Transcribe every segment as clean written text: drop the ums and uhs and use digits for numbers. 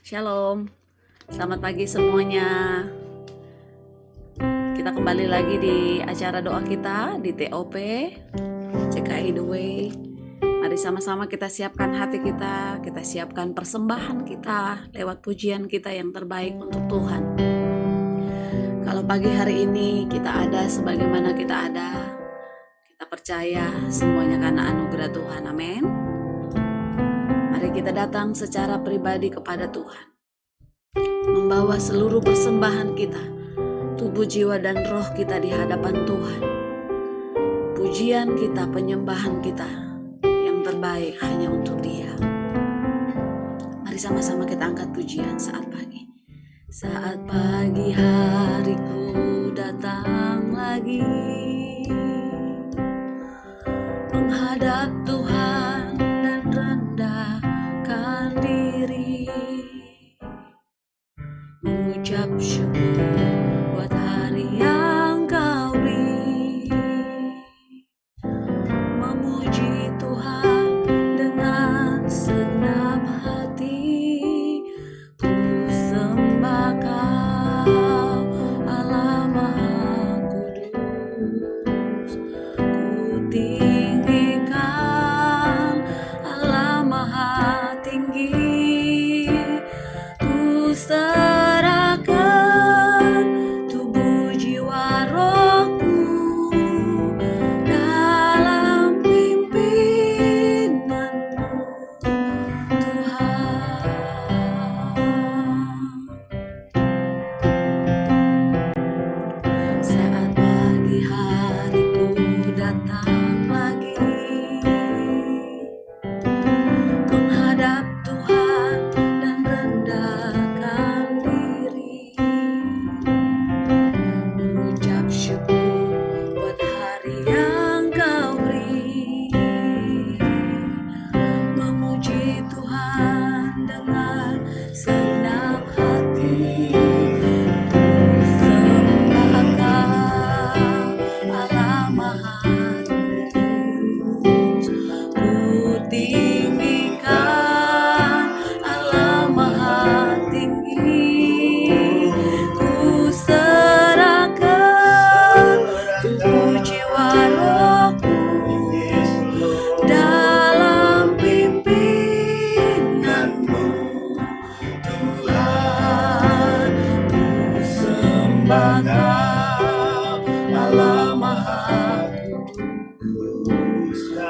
Shalom, selamat pagi semuanya. Kita kembali lagi di acara doa kita di TOP CKI The Way. Mari sama-sama kita siapkan hati kita siapkan persembahan kita lewat pujian kita yang terbaik untuk Tuhan. Kalau pagi hari ini kita ada sebagaimana kita ada, kita percaya semuanya karena anugerah Tuhan, amin. Mari kita datang secara pribadi kepada Tuhan, membawa seluruh persembahan kita, tubuh, jiwa, dan roh kita di hadapan Tuhan. Pujian kita, penyembahan kita yang terbaik hanya untuk Dia. Mari sama-sama kita angkat pujian saat pagi. Saat pagi hariku datang lagi, menghadap Tuhan dan rendahkan diri, mengucap syukur buat hari yang Kau beri, memuji Tuhan dengan segenap hati. Ku sembah Kau, Allah Maha Kudus. Ku tinggikan Allah Maha Tinggi. Ku serahkan tubuh, jiwa, rohku dalam pimpinan-Mu, Tuhan. Saat pagi hariku datang lagi, menghadap Tuhan dan rendahkan diri, mengucap syukur buat hari yang Kau beri, memuji Tuhan dengan segenap hati. Ku sembah Kau, Allah Maha Kudus. Ku tinggikan Allah Maha Tinggi. Ku serahkan tubuh, jiwa, rohku dalam pimpinan-Mu, Tuhan. Ku sembah Kau, Allah Maha Kudus. Ku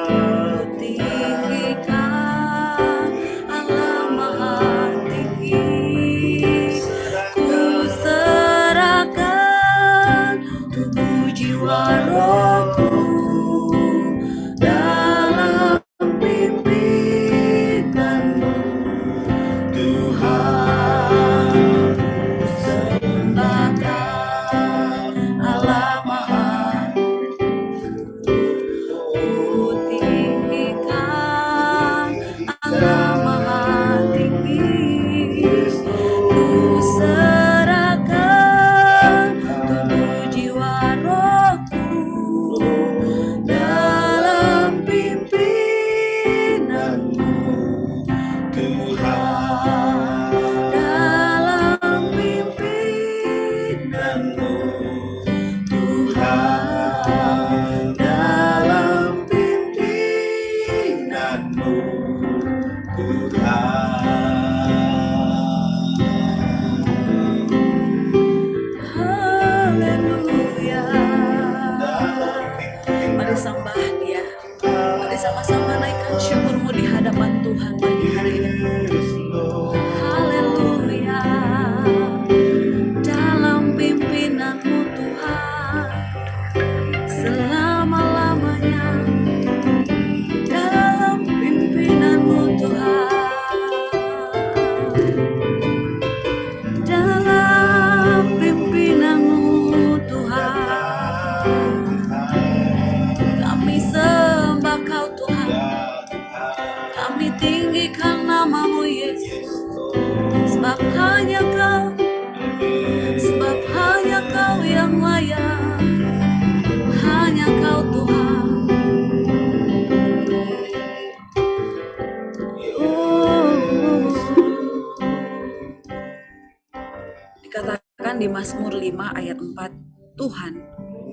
tinggikan Allah Maha Tinggi. Ku serahkan tubuh, jiwa, rohku dalam pimpinan-Mu, Tuhan. Ku sembah Kau, Allah Maha Kudus. Ku tinggikan Allah Maha Tinggi. Ku serahkan tubuh, jiwa, rohku dalam pimpinan-Mu, Tuhan. Dalam pimpinan-Mu, Tuhan. Dalam pimpinan-Mu, Tuhan. Haleluya. Mari sembah Dia. Mari sama-sama naikkan syukurmu di hadapan Tuhan pagi hari ini. Haleluya. Dalam pimpinan-Mu, Tuhan, selama-lamanya. Dalam pimpinan-Mu, Tuhan. Dalam pimpinan-Mu, Tuhan. Kami sembah Kau, Tuhan. Kami tinggikan nama-Mu, Yesus. Sebab hanya Kau yang layak. Hanya Kau, Tuhan. Oh, dikatakan di Mazmur 5 ayat 4, Tuhan,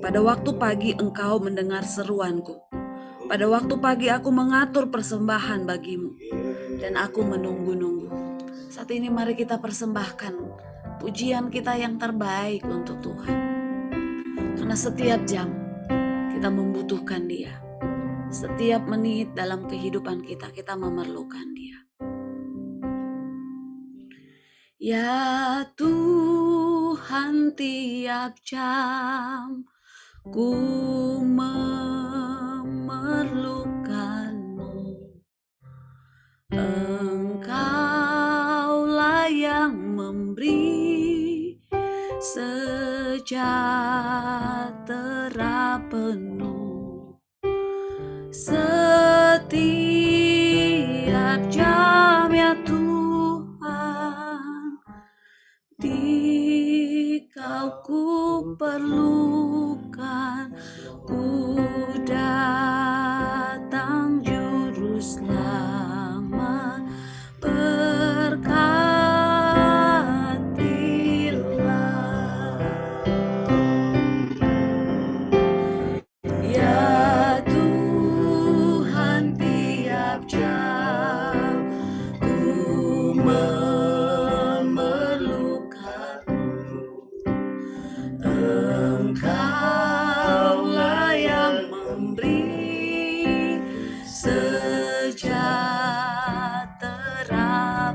pada waktu pagi Engkau mendengar seruanku. Pada waktu pagi aku mengatur persembahan bagimu, dan aku menunggu-nunggu. Saat ini mari kita persembahkan pujian kita yang terbaik untuk Tuhan. Karena setiap jam kita membutuhkan Dia. Setiap menit dalam kehidupan kita, kita memerlukan Dia. Ya Tuhan, tiap jam ku memerlukan-Mu. Engkaulah yang memberi sejahtera penuh. Setiap jam ya Tuhan, Dikau ku perlukan, ku datang Juru Selamat, berkatilah. Ya Tuhan, tiap jam ku memerlukan-Mu. Engkaulah yang memberi sejahtera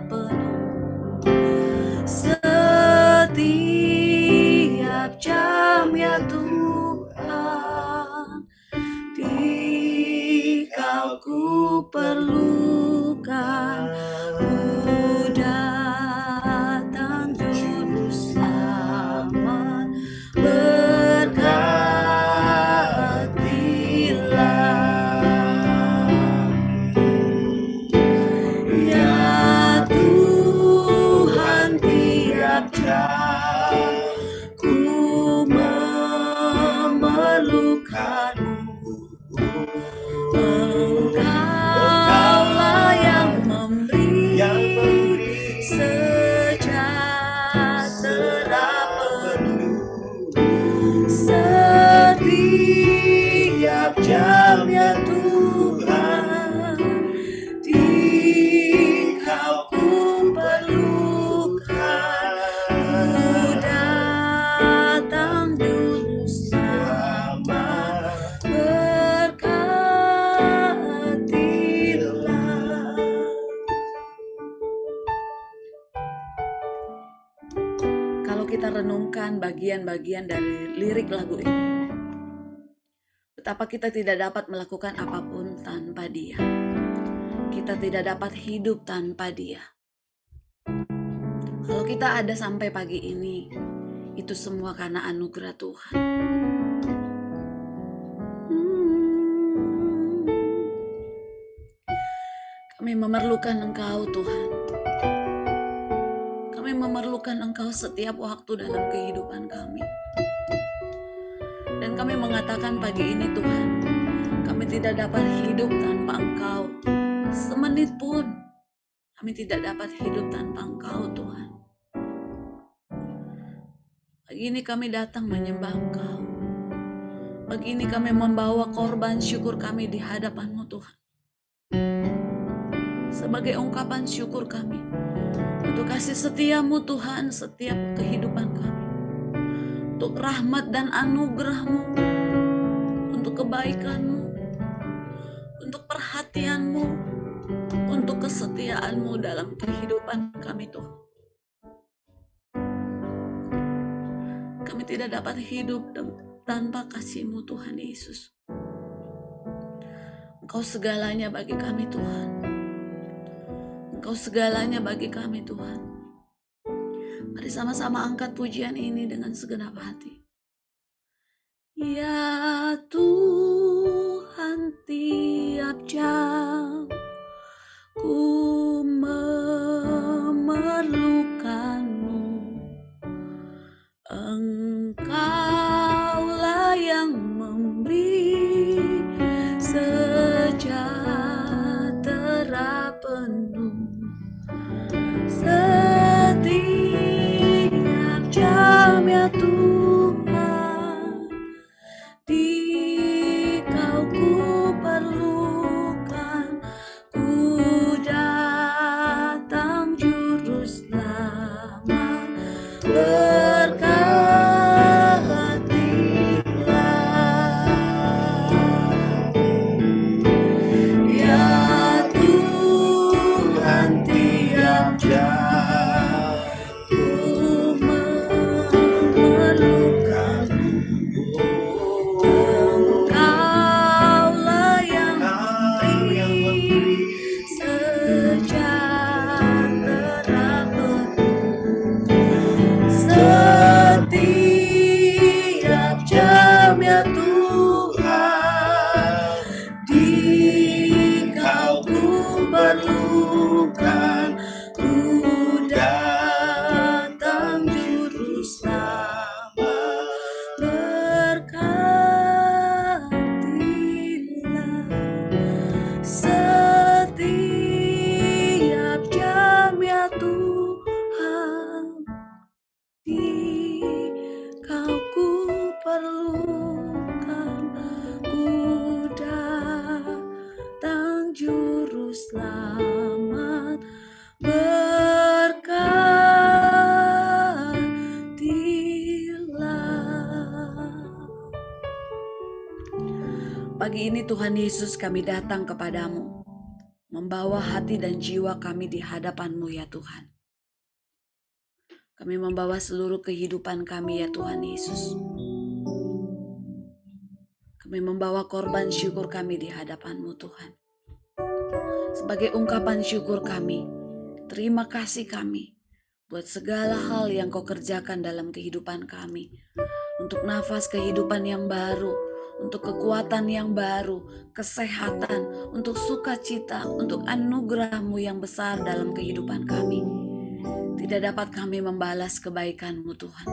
penuh. Setiap jam ya Tuhan, Dikau ku perlukan, ku datang Juru Selamat, berkatilah. Ya Tuhan, tiap jam ku memerlukan-Mu. Engkaulah yang memberi sejahtera penuh. Setiap jam ya Tuhan, Dikau ku perlukan, ku datang Juru Selamat, berkatilah. Kalau kita renungkan bagian-bagian dari lirik lagu ini, betapa kita tidak dapat melakukan apapun tanpa Dia. Kita tidak dapat hidup tanpa Dia. Kalau kita ada sampai pagi ini, itu semua karena anugerah Tuhan. Kami memerlukan Engkau Tuhan. Kami memerlukan Engkau setiap waktu dalam kehidupan kami. Dan kami mengatakan pagi ini Tuhan, kami tidak dapat hidup tanpa Engkau. Semenit pun kami tidak dapat hidup tanpa Engkau Tuhan. Pagi ini kami datang menyembah Engkau. Pagi ini kami membawa korban syukur kami di hadapan-Mu Tuhan. Sebagai ungkapan syukur kami untuk kasih setia-Mu Tuhan setiap kehidupan kami. Untuk rahmat dan anugerah-Mu, untuk kebaikan-Mu, untuk perhatian-Mu, untuk kesetiaan-Mu dalam kehidupan kami Tuhan. Kami tidak dapat hidup tanpa kasih-Mu Tuhan Yesus. Engkau segalanya bagi kami Tuhan. Engkau segalanya bagi kami Tuhan. Mari sama-sama angkat pujian ini dengan segenap hati. Ya Tuhan, tiap jam ku memerlukan-Mu. Engkaulah yang memberi sejahtera penuh. Setiap jam perlukan, ku datang juru selamat. Berkatilah setiap jam ya Tuhan, di Kau ku perlukan, ku datang juru selamat. Berkatilah. Pagi ini Tuhan Yesus, kami datang kepadamu, membawa hati dan jiwa kami di hadapan-Mu ya Tuhan. Kami membawa seluruh kehidupan kami ya Tuhan Yesus. Kami membawa korban syukur kami di hadapan-Mu Tuhan. Sebagai ungkapan syukur kami, terima kasih kami buat segala hal yang Kau kerjakan dalam kehidupan kami. Untuk nafas kehidupan yang baru, untuk kekuatan yang baru, kesehatan, untuk sukacita, untuk anugerah-Mu yang besar dalam kehidupan kami. Tidak dapat kami membalas kebaikan-Mu Tuhan.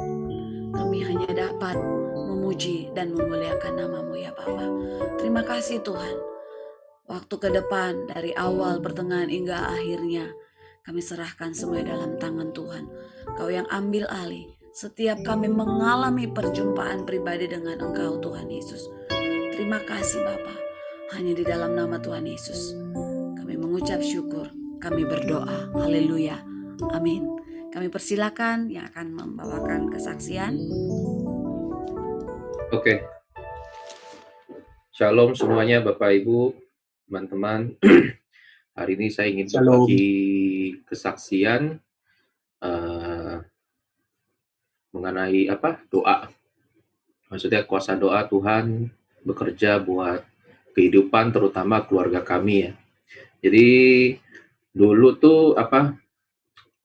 Kami hanya dapat memuji dan memuliakan nama-Mu ya Bapa. Terima kasih Tuhan. Waktu ke depan dari awal, pertengahan hingga akhirnya kami serahkan semua dalam tangan Tuhan. Kau yang ambil alih setiap kami mengalami perjumpaan pribadi dengan Engkau Tuhan Yesus. Terima kasih Bapa. Hanya di dalam nama Tuhan Yesus kami mengucap syukur, kami berdoa. Haleluya. Amin. Kami persilakan yang akan membawakan kesaksian. Oke. Shalom semuanya Bapak Ibu, teman-teman. Hari ini saya ingin berbagi kesaksian mengenai doa. Maksudnya kuasa doa Tuhan bekerja buat kehidupan terutama keluarga kami ya. Jadi dulu tuh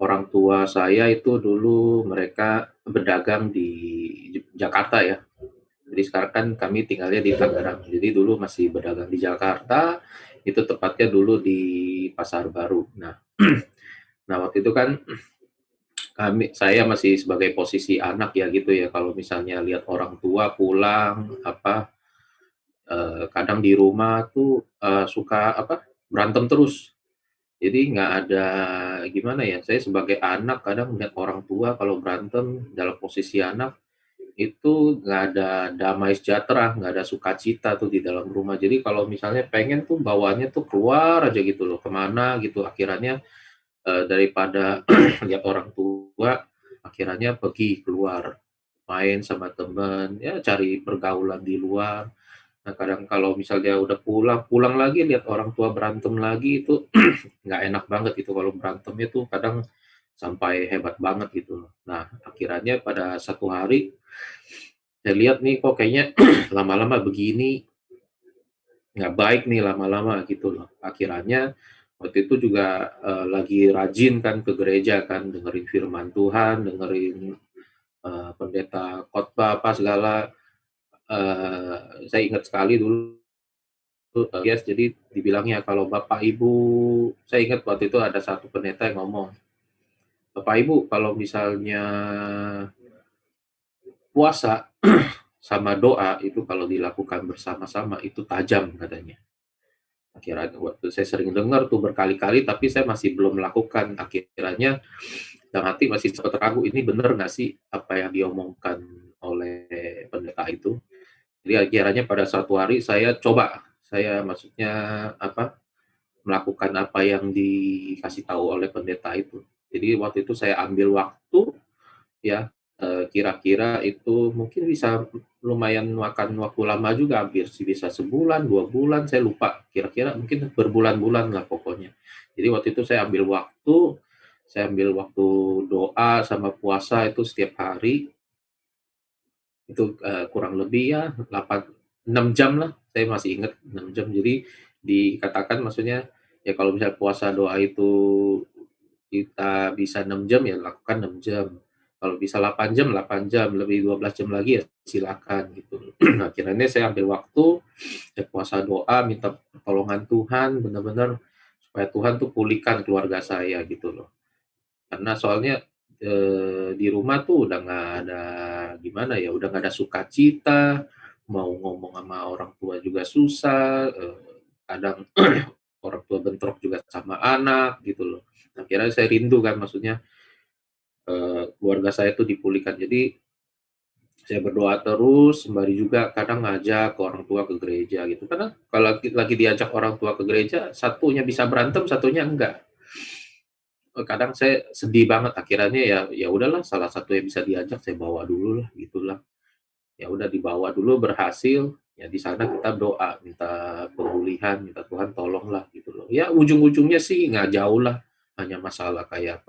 orang tua saya itu dulu mereka berdagang di Jakarta ya. Jadi sekarang kan kami tinggalnya di Tangerang. Jadi dulu masih berdagang di Jakarta, itu tepatnya dulu di Pasar Baru. Nah, waktu itu kan saya masih sebagai posisi anak ya gitu ya. Kalau misalnya lihat orang tua pulang kadang di rumah tuh suka berantem terus. Jadi nggak ada gimana ya. Saya sebagai anak kadang melihat orang tua kalau berantem dalam posisi anak itu nggak ada damai sejahtera, nggak ada sukacita tuh di dalam rumah. Jadi kalau misalnya pengen tuh bawaannya tuh keluar aja gitu loh, kemana gitu. Akhirnya daripada lihat orang tua, akhirnya pergi keluar, main sama temen, ya cari pergaulan di luar. Nah kadang kalau misalnya udah pulang lagi lihat orang tua berantem lagi itu nggak enak banget gitu kalau berantemnya tuh kadang sampai hebat banget gitu. Nah akhirnya pada satu hari saya lihat nih kok kayaknya lama-lama begini nggak baik nih lama-lama gitu loh. Akhirnya waktu itu juga lagi rajin kan ke gereja kan dengerin firman Tuhan, dengerin pendeta khotbah apa segala. Saya ingat sekali dulu yes, jadi dibilangnya kalau Bapak Ibu, saya ingat waktu itu ada satu pendeta yang ngomong, Bapak Ibu kalau misalnya puasa sama doa itu kalau dilakukan bersama-sama itu tajam katanya. Akhirnya waktu saya sering dengar tuh berkali-kali tapi saya masih belum melakukan. Akhirnya dalam hati masih sempat ragu ini benar nggak sih apa yang diomongkan oleh pendeta itu. Jadi akhirnya pada suatu hari saya coba, saya maksudnya melakukan apa yang dikasih tahu oleh pendeta itu. Jadi waktu itu saya ambil waktu ya kira-kira itu mungkin bisa lumayan makan waktu lama juga, hampir bisa sebulan, 2 bulan, saya lupa. Kira-kira mungkin berbulan-bulan lah pokoknya. Jadi waktu itu saya ambil waktu doa sama puasa itu setiap hari. Itu kurang lebih ya 6 jam lah, saya masih ingat 6 jam. Jadi dikatakan maksudnya ya kalau misalnya puasa doa itu kita bisa 6 jam ya lakukan 6 jam. Kalau bisa 8 jam, 8 jam, lebih 12 jam lagi ya silakan gitu. Akhirnya saya ambil waktu, saya puasa doa, minta pertolongan Tuhan, benar-benar supaya Tuhan tuh pulihkan keluarga saya gitu loh. Karena soalnya, di rumah tuh udah nggak ada gimana ya, udah nggak ada sukacita, mau ngomong sama orang tua juga susah, kadang orang tua bentrok juga sama anak gitu loh. Akhirnya saya rindu kan maksudnya, keluarga saya tuh dipulihkan. Jadi saya berdoa terus, sembari juga kadang ngajak ke orang tua ke gereja gitu. Karena kalau lagi diajak orang tua ke gereja, satunya bisa berantem, satunya enggak. Kadang saya sedih banget, akhirnya ya ya udahlah salah satu yang bisa diajak saya bawa dulu lah, gitulah. Ya udah dibawa dulu berhasil, ya di sana kita doa, minta pemulihan, minta Tuhan tolonglah gitu loh. Ya ujung-ujungnya sih nggak jauh lah, hanya masalah kayak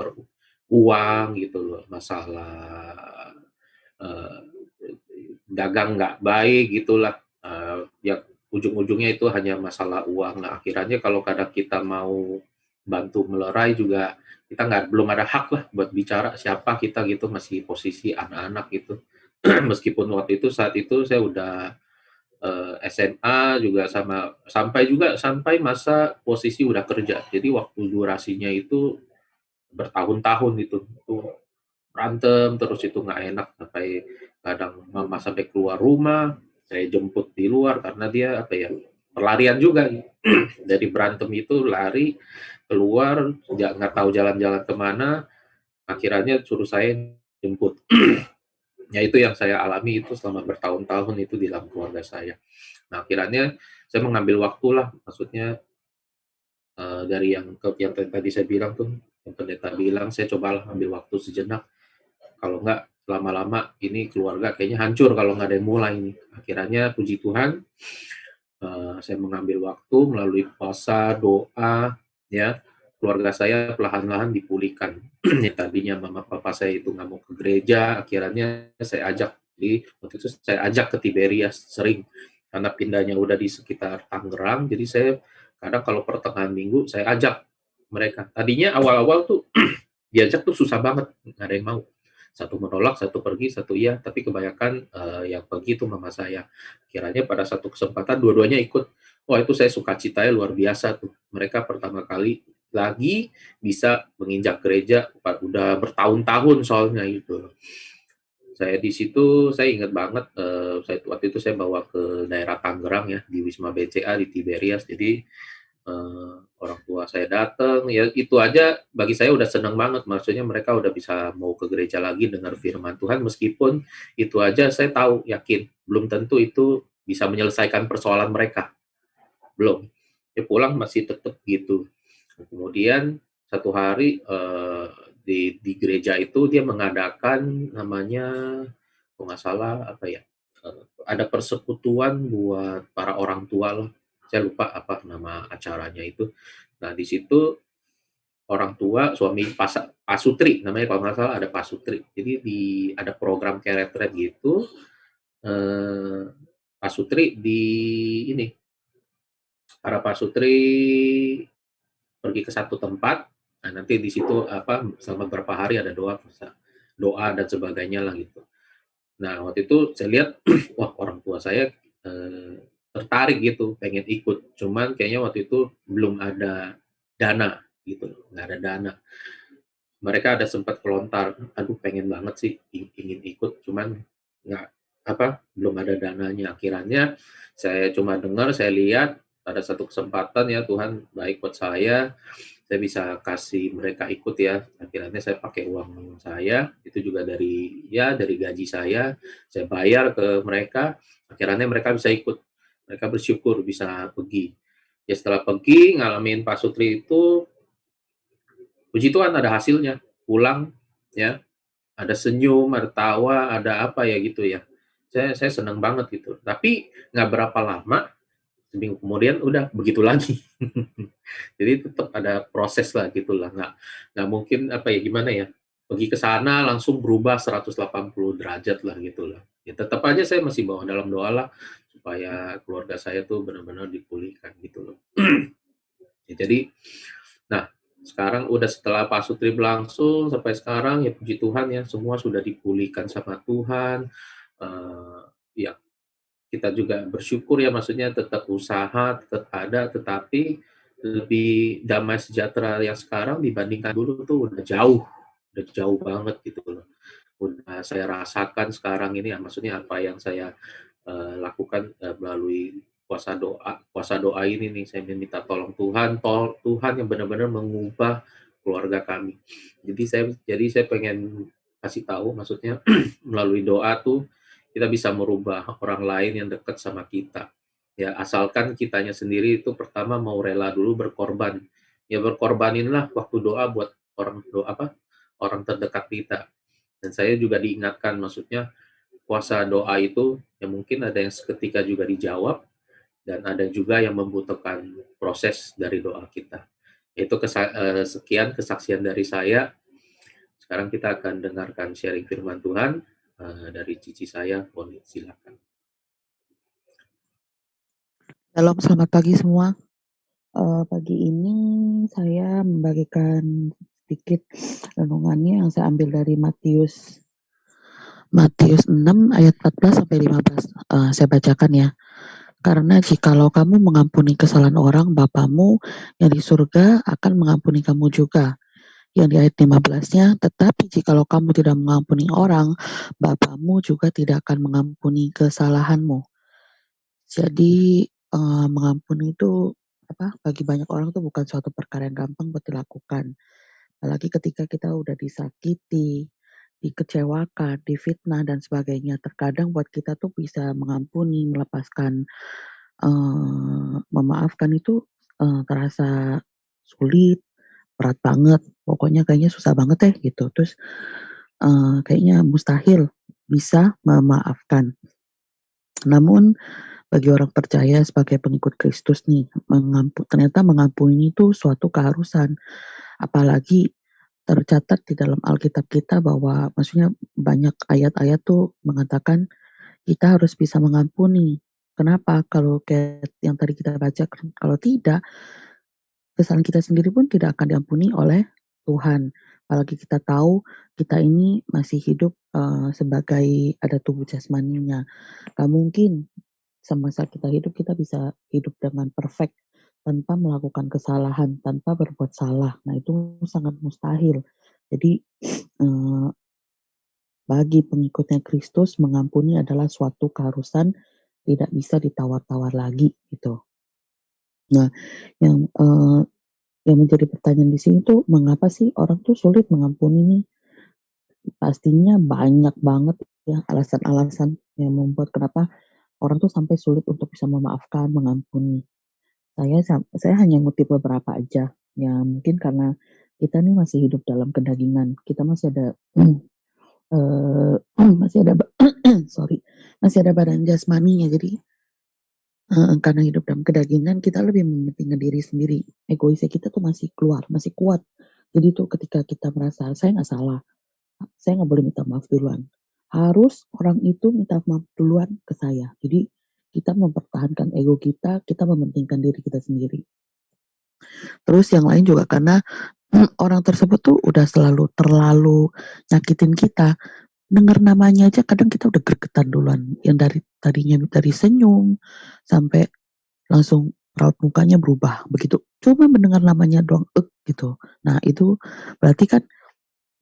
uang gitu loh, masalah, eee, dagang nggak baik gitulah, ya ujung-ujungnya itu hanya masalah uang. Nah akhirnya kalau kadang kita mau bantu melerai juga kita nggak belum ada hak lah buat bicara siapa kita gitu, masih posisi anak-anak gitu. Meskipun waktu itu saat itu saya udah, SMA juga sampai masa posisi udah kerja. Jadi waktu durasinya itu bertahun-tahun itu berantem terus itu nggak enak sampai kadang mama sampai keluar rumah, saya jemput di luar karena dia apa ya, pelarian juga dari berantem itu lari keluar, nggak tahu jalan-jalan kemana akhirnya suruh saya jemput. Ya itu yang saya alami itu selama bertahun-tahun itu di dalam keluarga saya. Nah, akhirnya saya mengambil waktulah, maksudnya, dari yang tadi saya bilang tuh, yang pendeta bilang, saya cobalah ambil waktu sejenak, kalau enggak lama-lama ini keluarga kayaknya hancur kalau nggak ada yang mulai nih. Akhirnya puji Tuhan, saya mengambil waktu melalui puasa, doa, ya, keluarga saya perlahan-lahan dipulihkan. Yang tadinya mama papa saya itu nggak mau ke gereja, akhirnya saya ajak. Jadi waktu itu saya ajak ke Tiberias sering, karena pindahnya udah di sekitar Tangerang, jadi saya kadang kalau pertengahan minggu saya ajak mereka. Tadinya awal-awal tuh diajak tuh susah banget, nggak ada yang mau. Satu menolak, satu pergi, satu iya, tapi kebanyakan, yang pergi itu mama saya. Kiranya pada satu kesempatan dua-duanya ikut. Wah itu saya sukacitanya luar biasa tuh. Mereka pertama kali lagi bisa menginjak gereja, udah bertahun-tahun soalnya itu. Saya di situ saya ingat banget, waktu itu saya bawa ke daerah Tangerang ya, di Wisma BCA di Tiberias. Jadi, orang tua saya datang, ya itu aja bagi saya udah seneng banget, maksudnya mereka udah bisa mau ke gereja lagi dengar firman Tuhan, meskipun itu aja saya tahu, yakin, belum tentu itu bisa menyelesaikan persoalan mereka, belum. Ya pulang masih tetap gitu. Kemudian satu hari, di gereja itu dia mengadakan namanya, kalau nggak salah apa ya, ada persekutuan buat para orang tua lah, saya lupa apa nama acaranya itu. Nah di situ orang tua, suami pasutri namanya kalau nggak salah ada pasutri. Jadi ada program kayak retret gitu, eee, pasutri ini, para pasutri pergi ke satu tempat, nah nanti di situ apa, selama beberapa hari ada doa dan sebagainya lah gitu. Nah waktu itu saya lihat, wah orang tua saya, tertarik gitu, pengen ikut, cuman kayaknya waktu itu belum ada dana gitu, nggak ada dana. Mereka ada sempat kelontar, "Aduh pengen banget sih ingin ikut, cuman nggak belum ada dananya." Akhirnya saya cuma dengar, saya lihat pada satu kesempatan ya Tuhan baik buat saya bisa kasih mereka ikut ya. Akhirnya saya pakai uang saya, itu juga dari gaji saya bayar ke mereka, akhirnya mereka bisa ikut. Mereka bersyukur bisa pergi. Ya setelah pergi ngalamin Pak Sutri itu, puji Tuhan ada hasilnya, pulang ya, ada senyum, ada tawa, ada apa ya gitu ya. Saya senang banget gitu. Tapi nggak berapa lama, seminggu kemudian udah begitu lagi. Jadi tetap ada proses lah gitulah, nggak mungkin apa ya, gimana ya, pergi ke sana langsung berubah 180 derajat lah gitulah. Ya tetap aja saya masih bawa dalam doa lah, supaya keluarga saya tuh benar-benar dipulihkan gitu loh. Ya jadi, nah sekarang udah setelah Pak Sutri berlangsung sampai sekarang ya puji Tuhan ya semua sudah dipulihkan sama Tuhan, eee, ya kita juga bersyukur ya maksudnya tetap usaha, tetap ada, tetapi lebih damai sejahtera yang sekarang dibandingkan dulu tuh udah jauh banget gitu loh. Udah saya rasakan sekarang ini ya, maksudnya apa yang saya lakukan melalui puasa doa ini nih, saya meminta tolong Tuhan, Tuhan yang benar-benar mengubah keluarga kami. Jadi saya pengen kasih tahu, maksudnya melalui doa tuh kita bisa merubah orang lain yang dekat sama kita. Ya, asalkan kitanya sendiri itu pertama mau rela dulu berkorban. Ya berkorbaninlah waktu doa buat orang terdekat kita. Dan saya juga diingatkan, maksudnya puasa doa itu yang mungkin ada yang seketika juga dijawab, dan ada juga yang membutuhkan proses dari doa kita. Itu sekian kesaksian dari saya. Sekarang kita akan dengarkan sharing firman Tuhan dari cici saya. Mohon silakan. Shalom, selamat pagi semua. Pagi ini saya membagikan sedikit renungannya yang saya ambil dari Matius 6 ayat 14 sampai 15. Saya bacakan ya. Karena jikalau kamu mengampuni kesalahan orang, Bapamu yang di surga akan mengampuni kamu juga. Yang di ayat 15-nya, tetapi jikalau kamu tidak mengampuni orang, Bapamu juga tidak akan mengampuni kesalahanmu. Jadi mengampuni itu bagi banyak orang tuh bukan suatu perkara yang gampang buat dilakukan. Apalagi ketika kita udah disakiti, dikecewakan, difitnah dan sebagainya. Terkadang buat kita tuh bisa mengampuni, melepaskan, memaafkan itu terasa sulit, berat banget. Pokoknya kayaknya susah banget deh gitu. Terus kayaknya mustahil bisa memaafkan. Namun bagi orang percaya sebagai pengikut Kristus nih, ternyata mengampuni itu suatu keharusan. Apalagi tercatat di dalam Alkitab kita bahwa maksudnya banyak ayat-ayat tuh mengatakan kita harus bisa mengampuni. Kenapa? Kalau kayak yang tadi kita baca, kalau tidak, kesalahan kita sendiri pun tidak akan diampuni oleh Tuhan. Apalagi kita tahu kita ini masih hidup sebagai ada tubuh jasmaninya. Gak mungkin semasa kita hidup kita bisa hidup dengan perfect tanpa melakukan kesalahan, tanpa berbuat salah. Nah, itu sangat mustahil. Jadi bagi pengikutnya Kristus mengampuni adalah suatu keharusan, tidak bisa ditawar-tawar lagi gitu. Nah, yang yang menjadi pertanyaan di sini tuh mengapa sih orang tuh sulit mengampuni nih? Pastinya banyak banget ya alasan-alasan yang membuat kenapa orang tuh sampai sulit untuk bisa memaafkan, mengampuni. Saya hanya ngutip beberapa aja, ya mungkin karena kita nih masih hidup dalam kedagingan, kita masih ada masih ada sorry, masih ada badan jasmaninya. Jadi karena hidup dalam kedagingan kita lebih mementingkan diri sendiri, egoisnya kita tuh masih keluar, masih kuat. Jadi tuh ketika kita merasa saya nggak salah, saya nggak boleh minta maaf duluan, harus orang itu minta maaf duluan ke saya. Jadi kita mempertahankan ego kita, kita mementingkan diri kita sendiri. Terus yang lain juga karena orang tersebut tuh udah terlalu nyakitin kita. Dengar namanya aja kadang kita udah gregetan duluan. Yang dari tadinya dari senyum sampai langsung raut mukanya berubah begitu. Cuma mendengar namanya doang gitu. Nah, itu berarti kan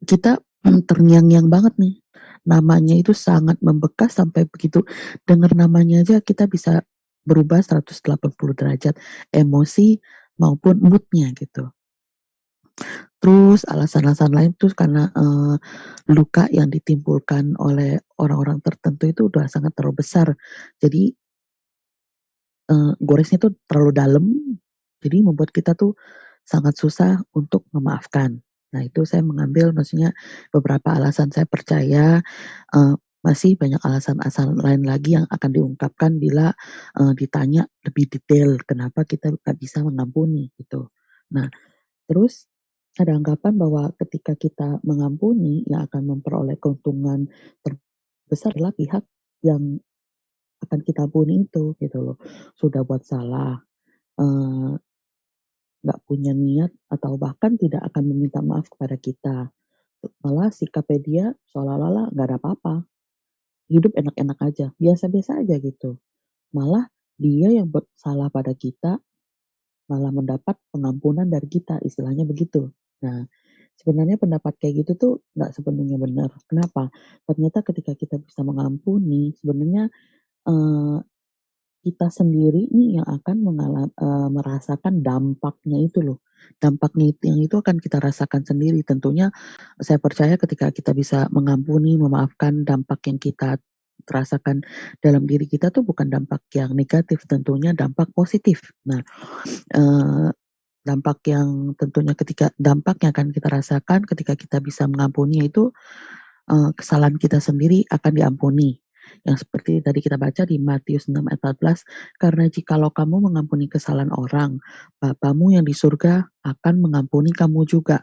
kita terngiang-ngiang banget nih. Namanya itu sangat membekas sampai begitu dengar namanya aja kita bisa berubah 180 derajat emosi maupun mood-nya gitu. Terus alasan-alasan lain tuh karena luka yang ditimbulkan oleh orang-orang tertentu itu udah sangat terlalu besar. Jadi goresnya tuh terlalu dalam, jadi membuat kita tuh sangat susah untuk memaafkan. Nah, itu saya mengambil maksudnya beberapa alasan. Saya percaya masih banyak alasan-alasan lain lagi yang akan diungkapkan bila ditanya lebih detail kenapa kita nggak bisa mengampuni gitu. Nah, terus ada anggapan bahwa ketika kita mengampuni yang akan memperoleh keuntungan terbesar adalah pihak yang akan kita ampuni itu gitu loh. Sudah buat salah, nggak punya niat atau bahkan tidak akan meminta maaf kepada kita. Malah sikapnya dia seolah-olah nggak ada apa-apa, hidup enak-enak aja, biasa-biasa aja gitu. Malah dia yang buat salah pada kita, malah mendapat pengampunan dari kita, istilahnya begitu. Nah, sebenarnya pendapat kayak gitu tuh nggak sepenuhnya benar. Kenapa? Ternyata ketika kita bisa mengampuni, sebenarnya, eee, kita sendiri nih yang akan merasakan dampaknya itu loh. Dampaknya itu akan kita rasakan sendiri. Tentunya saya percaya ketika kita bisa mengampuni, memaafkan, dampak yang kita rasakan dalam diri kita tuh bukan dampak yang negatif, tentunya dampak positif. Nah, eee, dampak yang akan kita rasakan ketika kita bisa mengampuni itu, kesalahan kita sendiri akan diampuni. Yang seperti tadi kita baca di Matius 6 ayat 14, "Karena jikalau kamu mengampuni kesalahan orang, Bapamu yang di surga akan mengampuni kamu juga."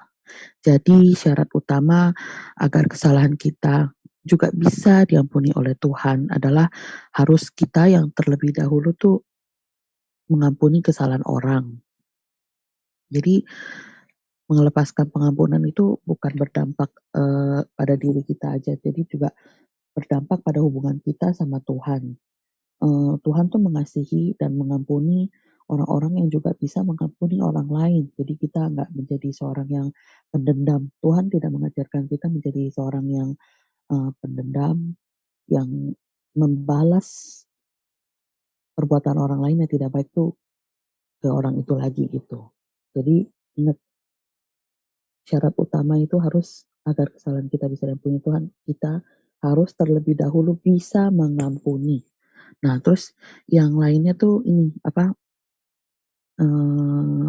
Jadi syarat utama agar kesalahan kita juga bisa diampuni oleh Tuhan adalah harus kita yang terlebih dahulu tuh mengampuni kesalahan orang. Jadi melepaskan pengampunan itu bukan berdampak, pada diri kita aja, jadi juga berdampak pada hubungan kita sama Tuhan. Tuhan tuh mengasihi dan mengampuni orang-orang yang juga bisa mengampuni orang lain. Jadi kita nggak menjadi seorang yang pendendam. Tuhan tidak mengajarkan kita menjadi seorang yang, pendendam, yang membalas perbuatan orang lain yang tidak baik tuh ke orang itu lagi gitu. Jadi ingat, syarat utama itu harus agar kesalahan kita bisa diampuni Tuhan, kita harus terlebih dahulu bisa mengampuni. Nah, terus yang lainnya tuh ini, apa, eee,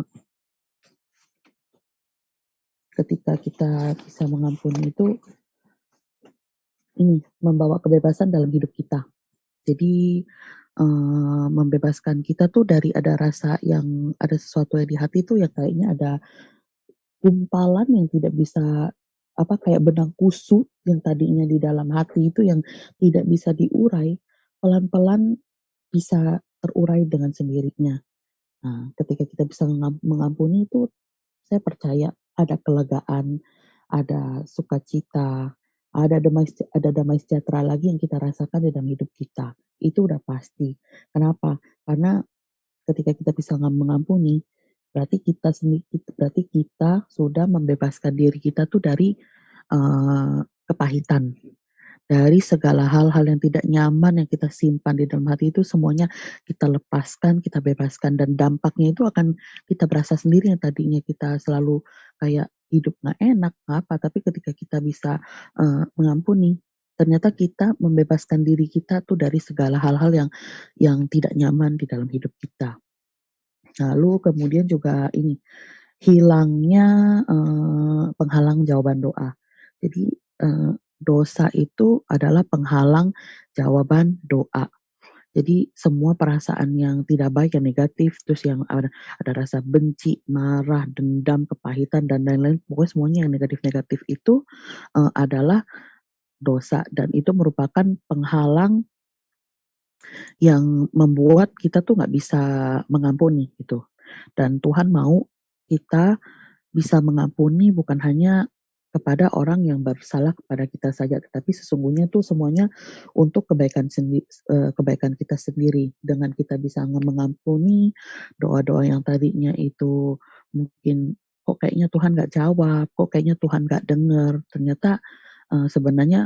ketika kita bisa mengampuni itu ini, membawa kebebasan dalam hidup kita. Jadi, membebaskan kita tuh dari ada rasa yang ada sesuatu yang di hati tuh yang kayaknya ada gumpalan yang tidak bisa, apa, kayak benang kusut yang tadinya di dalam hati itu yang tidak bisa diurai, pelan-pelan bisa terurai dengan sendirinya. Nah, ketika kita bisa mengampuni itu, saya percaya ada kelegaan, ada sukacita, ada damai sejahtera lagi yang kita rasakan di dalam hidup kita. Itu udah pasti. Kenapa? Karena ketika kita bisa mengampuni, berarti kita sudah membebaskan diri kita tuh dari, kepahitan. Dari segala hal-hal yang tidak nyaman yang kita simpan di dalam hati itu semuanya kita lepaskan, kita bebaskan dan dampaknya itu akan kita berasa sendiri yang tadinya kita selalu kayak hidup nggak enak, nggak apa, tapi ketika kita bisa, mengampuni, ternyata kita membebaskan diri kita tuh dari segala hal-hal yang tidak nyaman di dalam hidup kita. Lalu kemudian juga ini, hilangnya, penghalang jawaban doa. Jadi, dosa itu adalah penghalang jawaban doa. Jadi semua perasaan yang tidak baik, yang negatif, terus yang ada rasa benci, marah, dendam, kepahitan, dan lain-lain, pokoknya semuanya yang negatif-negatif itu, adalah dosa dan itu merupakan penghalang yang membuat kita tuh nggak bisa mengampuni gitu. Dan Tuhan mau kita bisa mengampuni bukan hanya kepada orang yang bersalah kepada kita saja, tetapi sesungguhnya tuh semuanya untuk kebaikan kita sendiri. Dengan kita bisa mengampuni doa-doa yang tadinya itu mungkin, "Kok kayaknya Tuhan nggak jawab, kok kayaknya Tuhan nggak dengar." Ternyata, sebenarnya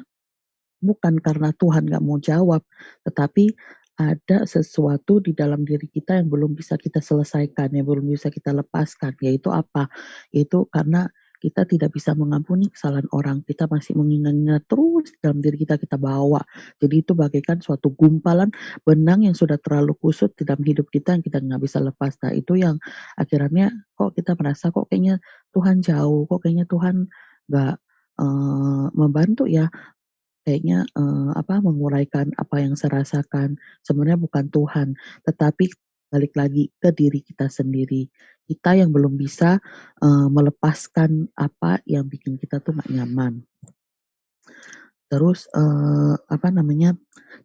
bukan karena Tuhan nggak mau jawab, tetapi ada sesuatu di dalam diri kita yang belum bisa kita selesaikan, yang belum bisa kita lepaskan, yaitu apa? Yaitu karena kita tidak bisa mengampuni kesalahan orang, kita masih mengingat-ingat terus dalam diri kita, kita bawa. Jadi itu bagaikan suatu gumpalan benang yang sudah terlalu kusut di dalam hidup kita yang kita nggak bisa lepas. Nah itu yang akhirnya kok kita merasa kok kayaknya Tuhan jauh, kok kayaknya Tuhan nggak, membantu ya. Kayaknya, menguraikan apa yang saya rasakan. Sebenarnya bukan Tuhan, tetapi balik lagi ke diri kita sendiri. Kita yang belum bisa, melepaskan apa yang bikin kita tuh nggak nyaman. Terus,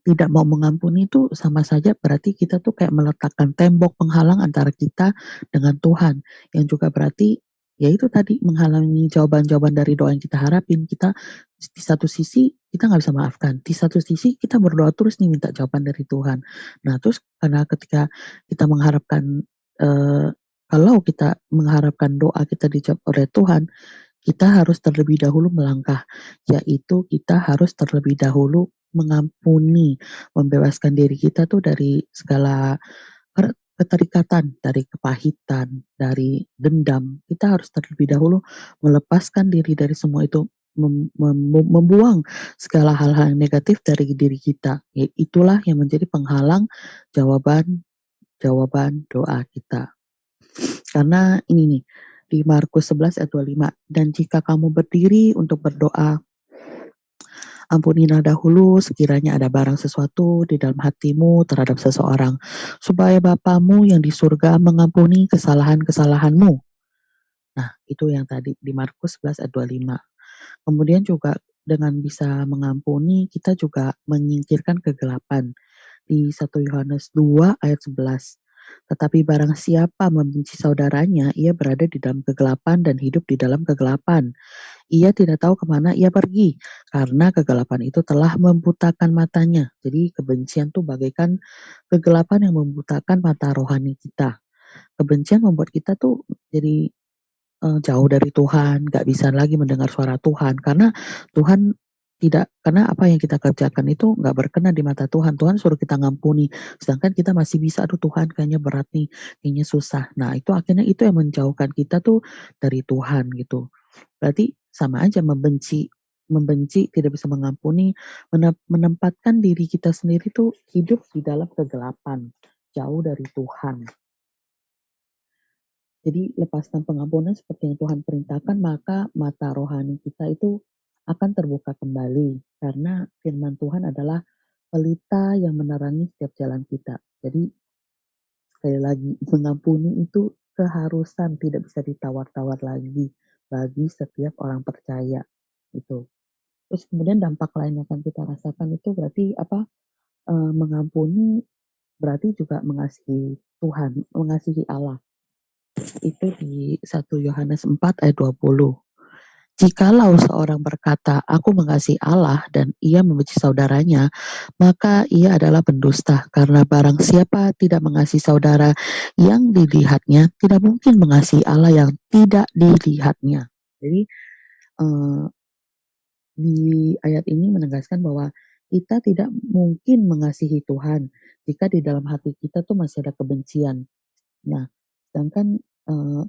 tidak mau mengampuni itu sama saja berarti kita tuh kayak meletakkan tembok penghalang antara kita dengan Tuhan, yang juga berarti, ya itu tadi menghalangi jawaban-jawaban dari doa yang kita harapin. Kita di satu sisi kita nggak bisa maafkan, di satu sisi kita berdoa terus nih minta jawaban dari Tuhan. Nah terus karena ketika kita mengharapkan, kalau kita mengharapkan doa kita dijawab oleh Tuhan, kita harus terlebih dahulu melangkah, yaitu kita harus terlebih dahulu mengampuni, membebaskan diri kita tuh dari segala keterikatan, dari kepahitan, dari dendam. Kita harus terlebih dahulu melepaskan diri dari semua itu, membuang segala hal-hal yang negatif dari diri kita. Itulah yang menjadi penghalang jawaban jawaban doa kita. Karena ini nih, di Markus 11 ayat 25, dan jika kamu berdiri untuk berdoa, ampunilah dahulu sekiranya ada barang sesuatu di dalam hatimu terhadap seseorang, supaya Bapamu yang di surga mengampuni kesalahan-kesalahanmu. Nah, itu yang tadi di Markus 11 ayat 25. Kemudian juga dengan bisa mengampuni, kita juga menyingkirkan kegelapan. Di 1 Yohanes 2 ayat 11. Tetapi barang siapa membenci saudaranya, ia berada di dalam kegelapan dan hidup di dalam kegelapan. Ia tidak tahu kemana ia pergi, karena kegelapan itu telah membutakan matanya. Jadi kebencian tuh bagaikan kegelapan yang membutakan mata rohani kita. Kebencian membuat kita tuh jadi jauh dari Tuhan, nggak bisa lagi mendengar suara Tuhan, karena Tuhan karena apa yang kita kerjakan itu nggak berkenan di mata Tuhan. Tuhan suruh kita ngampuni, sedangkan kita masih bisa, "Aduh Tuhan kayaknya berat nih, kayaknya susah." Nah itu akhirnya itu yang menjauhkan kita tuh dari Tuhan gitu. Berarti sama aja membenci membenci, tidak bisa mengampuni, menempatkan diri kita sendiri tuh hidup di dalam kegelapan, jauh dari Tuhan. Jadi lepaskan pengampunan seperti yang Tuhan perintahkan, maka mata rohani kita itu akan terbuka kembali. Karena firman Tuhan adalah pelita yang menerangi setiap jalan kita. Jadi sekali lagi, mengampuni itu keharusan, tidak bisa ditawar-tawar lagi bagi setiap orang percaya. Itu. Terus kemudian dampak lain yang akan kita rasakan itu berarti apa? Mengampuni berarti juga mengasihi Tuhan, mengasihi Allah. Itu di 1 Yohanes 4 ayat 20. Jikalau seorang berkata, "Aku mengasihi Allah," dan ia membenci saudaranya, maka ia adalah pendusta. Karena barang siapa tidak mengasihi saudara yang dilihatnya, tidak mungkin mengasihi Allah yang tidak dilihatnya. Jadi eh, di ayat ini menegaskan bahwa kita tidak mungkin mengasihi Tuhan jika di dalam hati kita tuh masih ada kebencian. Nah, sedangkan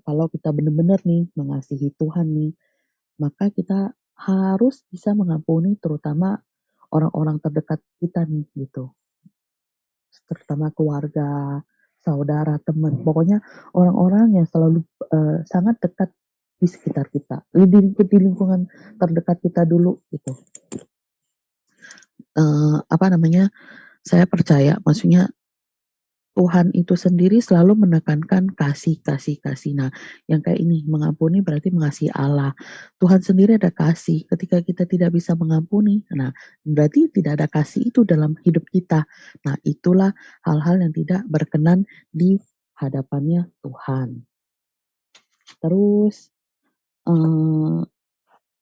kalau kita benar-benar nih mengasihi Tuhan nih, maka kita harus bisa mengampuni terutama orang-orang terdekat kita nih gitu. Terutama keluarga, saudara, teman, pokoknya orang-orang yang selalu sangat dekat di sekitar kita, di lingkungan terdekat kita dulu gitu. Apa namanya? Saya percaya, maksudnya Tuhan itu sendiri selalu menekankan kasih, kasih, kasih. Nah, yang kayak ini, mengampuni berarti mengasihi Allah. Tuhan sendiri ada kasih. Ketika kita tidak bisa mengampuni, nah berarti tidak ada kasih itu dalam hidup kita. Nah, itulah hal-hal yang tidak berkenan di hadapannya Tuhan. Terus,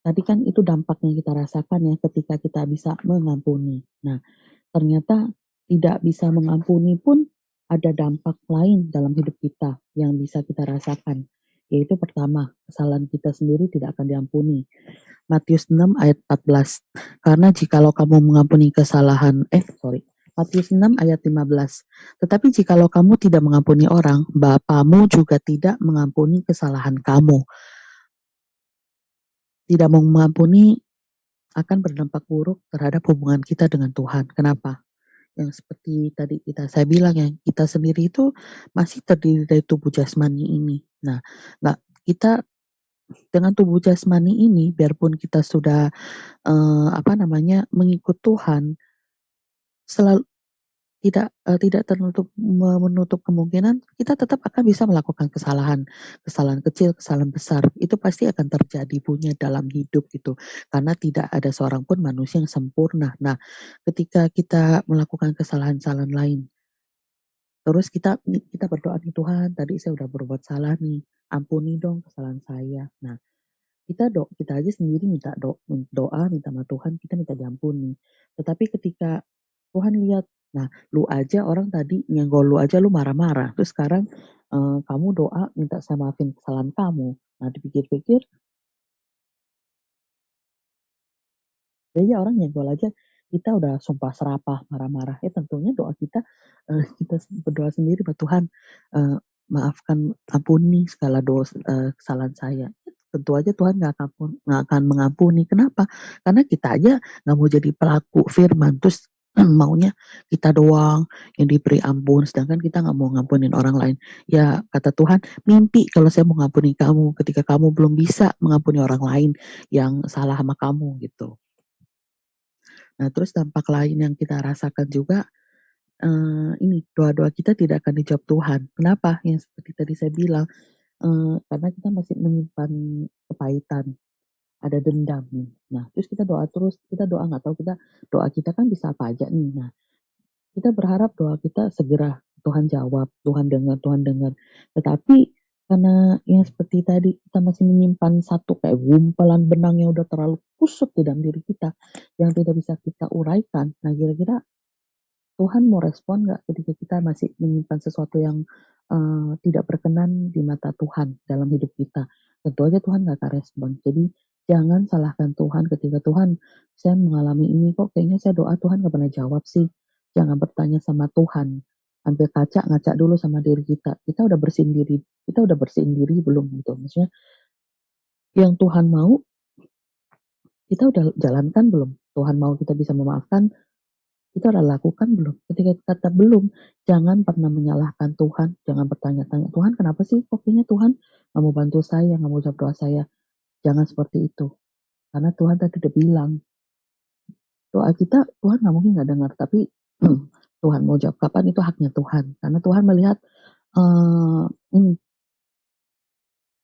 tadi kan itu dampak yang kita rasakan ya ketika kita bisa mengampuni. Nah, ternyata tidak bisa mengampuni pun ada dampak lain dalam hidup kita yang bisa kita rasakan. Yaitu pertama, kesalahan kita sendiri tidak akan diampuni. Matius 6 ayat 14. Karena jikalau kamu mengampuni Matius 6 ayat 15. Tetapi jikalau kamu tidak mengampuni orang, Bapamu juga tidak mengampuni kesalahan kamu. Tidak mau mengampuni akan berdampak buruk terhadap hubungan kita dengan Tuhan. Kenapa? Yang seperti tadi saya bilang ya, kita sendiri itu masih terdiri dari tubuh jasmani ini. Nah, kita dengan tubuh jasmani ini, biarpun kita sudah mengikut Tuhan, selalu tidak menutup kemungkinan kita tetap akan bisa melakukan kesalahan kecil, kesalahan besar. Itu pasti akan terjadi punya dalam hidup gitu. Karena tidak ada seorang pun manusia yang sempurna. Nah, ketika kita melakukan kesalahan-kesalahan lain, terus kita berdoa nih, "Tuhan, tadi saya udah berbuat salah nih, ampuni dong kesalahan saya." Nah, kita aja sendiri doa, minta sama Tuhan, kita minta diampuni. Tetapi ketika Tuhan lihat, nah lu aja orang tadi nyenggol lu aja lu marah-marah, terus sekarang kamu doa minta saya maafin kesalahan kamu. Nah, dipikir-pikir, ya orang nyenggol aja kita udah sumpah serapah, marah-marah, ya tentunya doa kita, kita berdoa sendiri bahwa, "Tuhan, eee, maafkan, ampuni segala kesalahan saya." Tentu aja Tuhan nggak akan mengampuni. Kenapa? Karena kita aja nggak mau jadi pelaku firman, terus maunya kita doang yang diberi ampun, sedangkan kita nggak mau ngampunin orang lain. Ya kata Tuhan, "Mimpi kalau saya mau ngampuni kamu ketika kamu belum bisa mengampuni orang lain yang salah sama kamu," gitu. Nah, terus dampak lain yang kita rasakan juga, ini doa-doa kita tidak akan dijawab Tuhan. Kenapa? Yang seperti tadi saya bilang, karena kita masih menyimpan kepahitan, ada dendam nih. Nah, terus kita doa terus, kita doa nggak tahu doa kita kan bisa apa aja nih. Nah, kita berharap doa kita segera Tuhan jawab, Tuhan dengar. Tetapi karena yang seperti tadi, kita masih menyimpan satu kayak gumpalan benang yang udah terlalu kusut di dalam diri kita, yang tidak bisa kita uraikan. Nah, kira-kira Tuhan mau respon nggak ketika kita masih menyimpan sesuatu yang, tidak berkenan di mata Tuhan dalam hidup kita? Tentu aja Tuhan nggak akan respon. Jadi jangan salahkan Tuhan ketika, "Tuhan, saya mengalami ini kok kayaknya saya doa Tuhan nggak pernah jawab sih." Jangan bertanya sama Tuhan. Ambil kaca, ngaca dulu sama diri kita. Kita udah bersihin diri belum gitu? Maksudnya yang Tuhan mau, kita udah jalankan belum? Tuhan mau kita bisa memaafkan, kita udah lakukan belum? Ketika kata belum, jangan pernah menyalahkan Tuhan, jangan bertanya-tanya, "Tuhan kenapa sih kok kayaknya Tuhan nggak mau bantu saya, nggak mau jawab doa saya?" Jangan seperti itu. Karena Tuhan tadi udah bilang, doa kita Tuhan nggak mungkin nggak dengar, tapi Tuhan mau jawab kapan itu haknya Tuhan. Karena Tuhan melihat, eee, ini,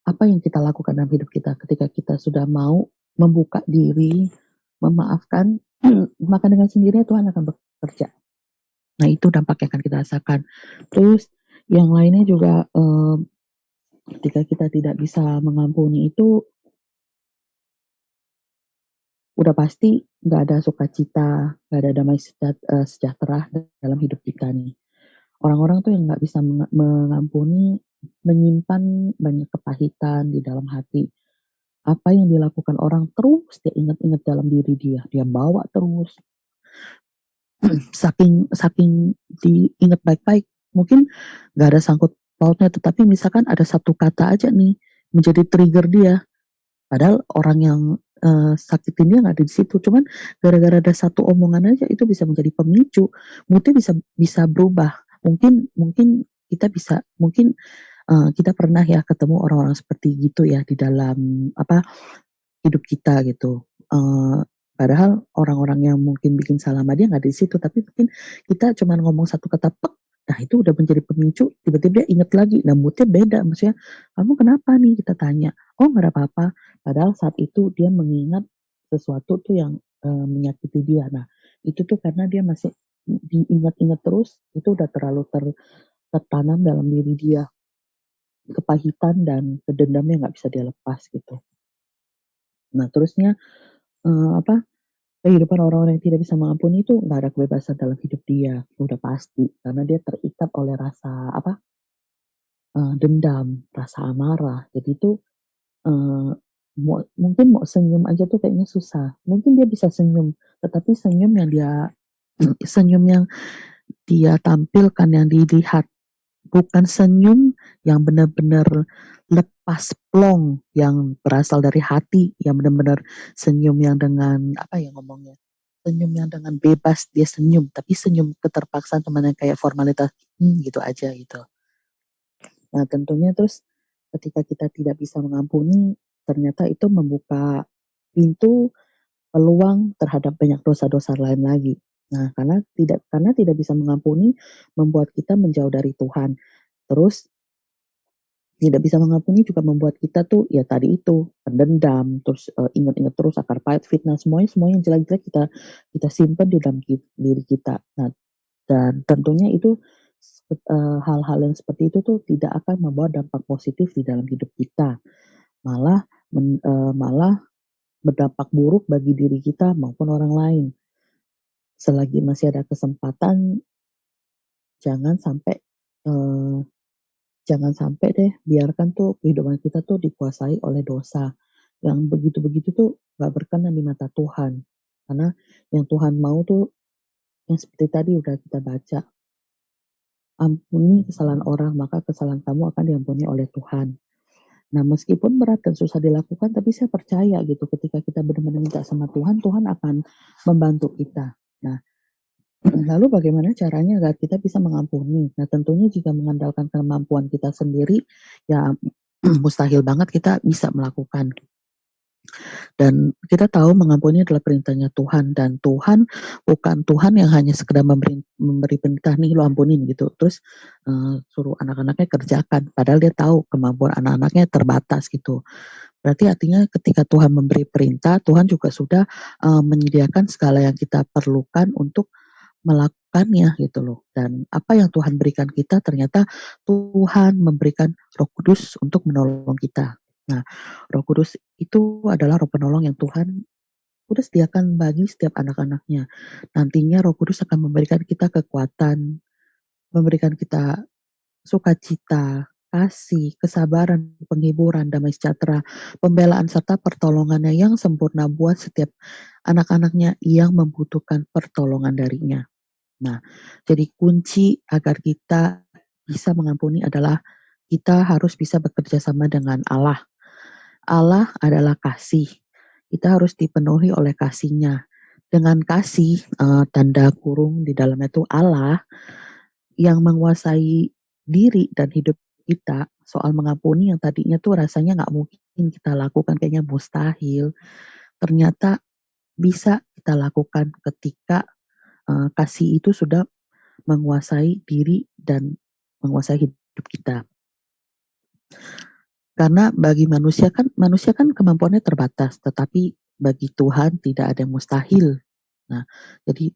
apa yang kita lakukan dalam hidup kita. Ketika kita sudah mau membuka diri, memaafkan, maka dengan sendirinya Tuhan akan bekerja. Nah, itu dampak yang akan kita rasakan. Terus yang lainnya juga, ketika kita tidak bisa mengampuni itu, udah pasti nggak ada sukacita, nggak ada damai sejahtera dalam hidup kita nih. Orang-orang tuh yang nggak bisa mengampuni, menyimpan banyak kepahitan di dalam hati. Apa yang dilakukan orang terus dia ingat-ingat dalam diri dia, dia bawa terus. Saking saking diingat baik-baik, mungkin nggak ada sangkut pautnya, tetapi misalkan ada satu kata aja nih, menjadi trigger dia, padahal orang yang, sakitin dia nggak ada di situ, cuman gara-gara ada satu omongan aja itu bisa menjadi pemicu, mood-nya bisa bisa berubah. Mungkin mungkin kita bisa mungkin, kita pernah ya ketemu orang-orang seperti gitu ya di dalam, hidup kita gitu, padahal orang-orang yang mungkin bikin salah sama dia nggak di situ, tapi mungkin kita cuman ngomong satu kata, "Pek," nah itu udah menjadi pemicu, tiba-tiba dia inget lagi. Nah, mood-nya beda, maksudnya, "Kamu kenapa nih?" Kita tanya, "Oh, nggak ada apa-apa." Padahal saat itu dia mengingat sesuatu tuh yang, menyakiti dia. Nah, itu tuh karena dia masih diingat-ingat terus, itu udah terlalu tertanam dalam diri dia, kepahitan dan dendamnya nggak bisa dia lepas gitu. Nah, terusnya, apa, kehidupan orang-orang yang tidak bisa mengampuni itu nggak ada kebebasan dalam hidup dia, udah pasti. Karena dia terikat oleh rasa apa, dendam, rasa amarah. Jadi itu, eee, mungkin mau senyum aja tuh kayaknya susah. Mungkin dia bisa senyum, tetapi senyum yang dia tampilkan, yang dilihat, bukan senyum yang benar-benar lepas plong, yang berasal dari hati, yang benar-benar senyum yang dengan, apa ya ngomongnya, senyum yang dengan bebas dia senyum, tapi senyum keterpaksaan cuman yang kayak formalitas, gitu aja gitu. Nah, tentunya terus ketika kita tidak bisa mengampuni, ternyata itu membuka pintu peluang terhadap banyak dosa-dosa lain lagi. Nah, karena tidak bisa mengampuni, membuat kita menjauh dari Tuhan. Terus tidak bisa mengampuni juga membuat kita tuh, ya tadi itu, pendendam, terus, ingat-ingat terus akar pahit, fitnah, semuanya semuanya yang jelek-jelek kita kita simpen di dalam diri kita. Nah, dan tentunya itu, hal-hal yang seperti itu tuh tidak akan membawa dampak positif di dalam hidup kita, malah malah berdampak buruk bagi diri kita maupun orang lain. Selagi masih ada kesempatan, jangan sampai, eee jangan sampai deh biarkan tuh kehidupan kita tuh dikuasai oleh dosa, yang begitu-begitu tuh nggak berkenan di mata Tuhan. Karena yang Tuhan mau tuh yang seperti tadi udah kita baca, ampuni kesalahan orang maka kesalahan kamu akan diampuni oleh Tuhan. Nah, meskipun berat dan susah dilakukan, tapi saya percaya gitu ketika kita benar-benar minta sama Tuhan, Tuhan akan membantu kita. Nah, lalu bagaimana caranya agar kita bisa mengampuni? Nah, tentunya jika mengandalkan kemampuan kita sendiri, ya mustahil banget kita bisa melakukan. Dan kita tahu mengampuni adalah perintahnya Tuhan, dan Tuhan bukan Tuhan yang hanya sekedar memberi perintah, "Nih lu ampunin," gitu, terus, suruh anak-anaknya kerjakan, padahal dia tahu kemampuan anak-anaknya terbatas gitu. Berarti artinya ketika Tuhan memberi perintah, Tuhan juga sudah, menyediakan segala yang kita perlukan untuk melakukannya gitu loh. Dan apa yang Tuhan berikan kita ternyata Tuhan memberikan Roh Kudus untuk menolong kita. Nah, Roh Kudus itu adalah Roh penolong yang Tuhan udah sediakan bagi setiap anak-anaknya. Nantinya Roh Kudus akan memberikan kita kekuatan, memberikan kita sukacita, kasih, kesabaran, penghiburan, damai sejahtera, pembelaan serta pertolongannya yang sempurna buat setiap anak-anaknya yang membutuhkan pertolongan darinya. Nah, jadi kunci agar kita bisa mengampuni adalah kita harus bisa bekerja sama dengan Allah. Allah adalah kasih. Kita harus dipenuhi oleh kasih-Nya. Dengan kasih, tanda kurung di dalamnya itu Allah yang menguasai diri dan hidup kita, soal mengampuni yang tadinya tuh rasanya nggak mungkin kita lakukan, kayaknya mustahil, ternyata bisa kita lakukan ketika, kasih itu sudah menguasai diri dan menguasai hidup kita. Karena bagi manusia kan kemampuannya terbatas, tetapi bagi Tuhan tidak ada yang mustahil. Nah, jadi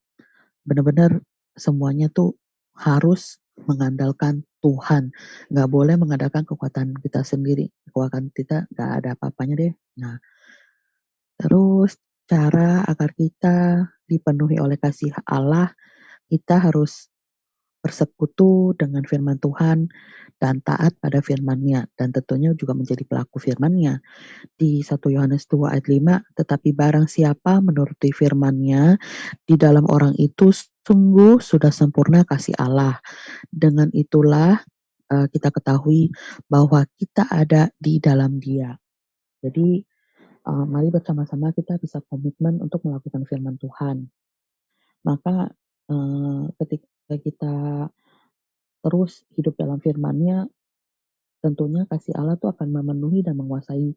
benar-benar semuanya tuh harus mengandalkan Tuhan, nggak boleh mengandalkan kekuatan kita sendiri, kekuatan kita nggak ada apa-apanya deh. Nah, terus cara agar kita dipenuhi oleh kasih Allah, kita harus bersekutu dengan firman Tuhan dan taat pada firman-Nya, dan tentunya juga menjadi pelaku firman-Nya. Di 1 Yohanes 2 ayat 5, tetapi barang siapa menuruti firman-Nya, di dalam orang itu sungguh sudah sempurna kasih Allah. Dengan itulah kita ketahui bahwa kita ada di dalam Dia. Jadi mari bersama-sama kita bisa komitmen untuk melakukan firman Tuhan. Maka ketika kita terus hidup dalam firman-Nya, tentunya kasih Allah tuh akan memenuhi dan menguasai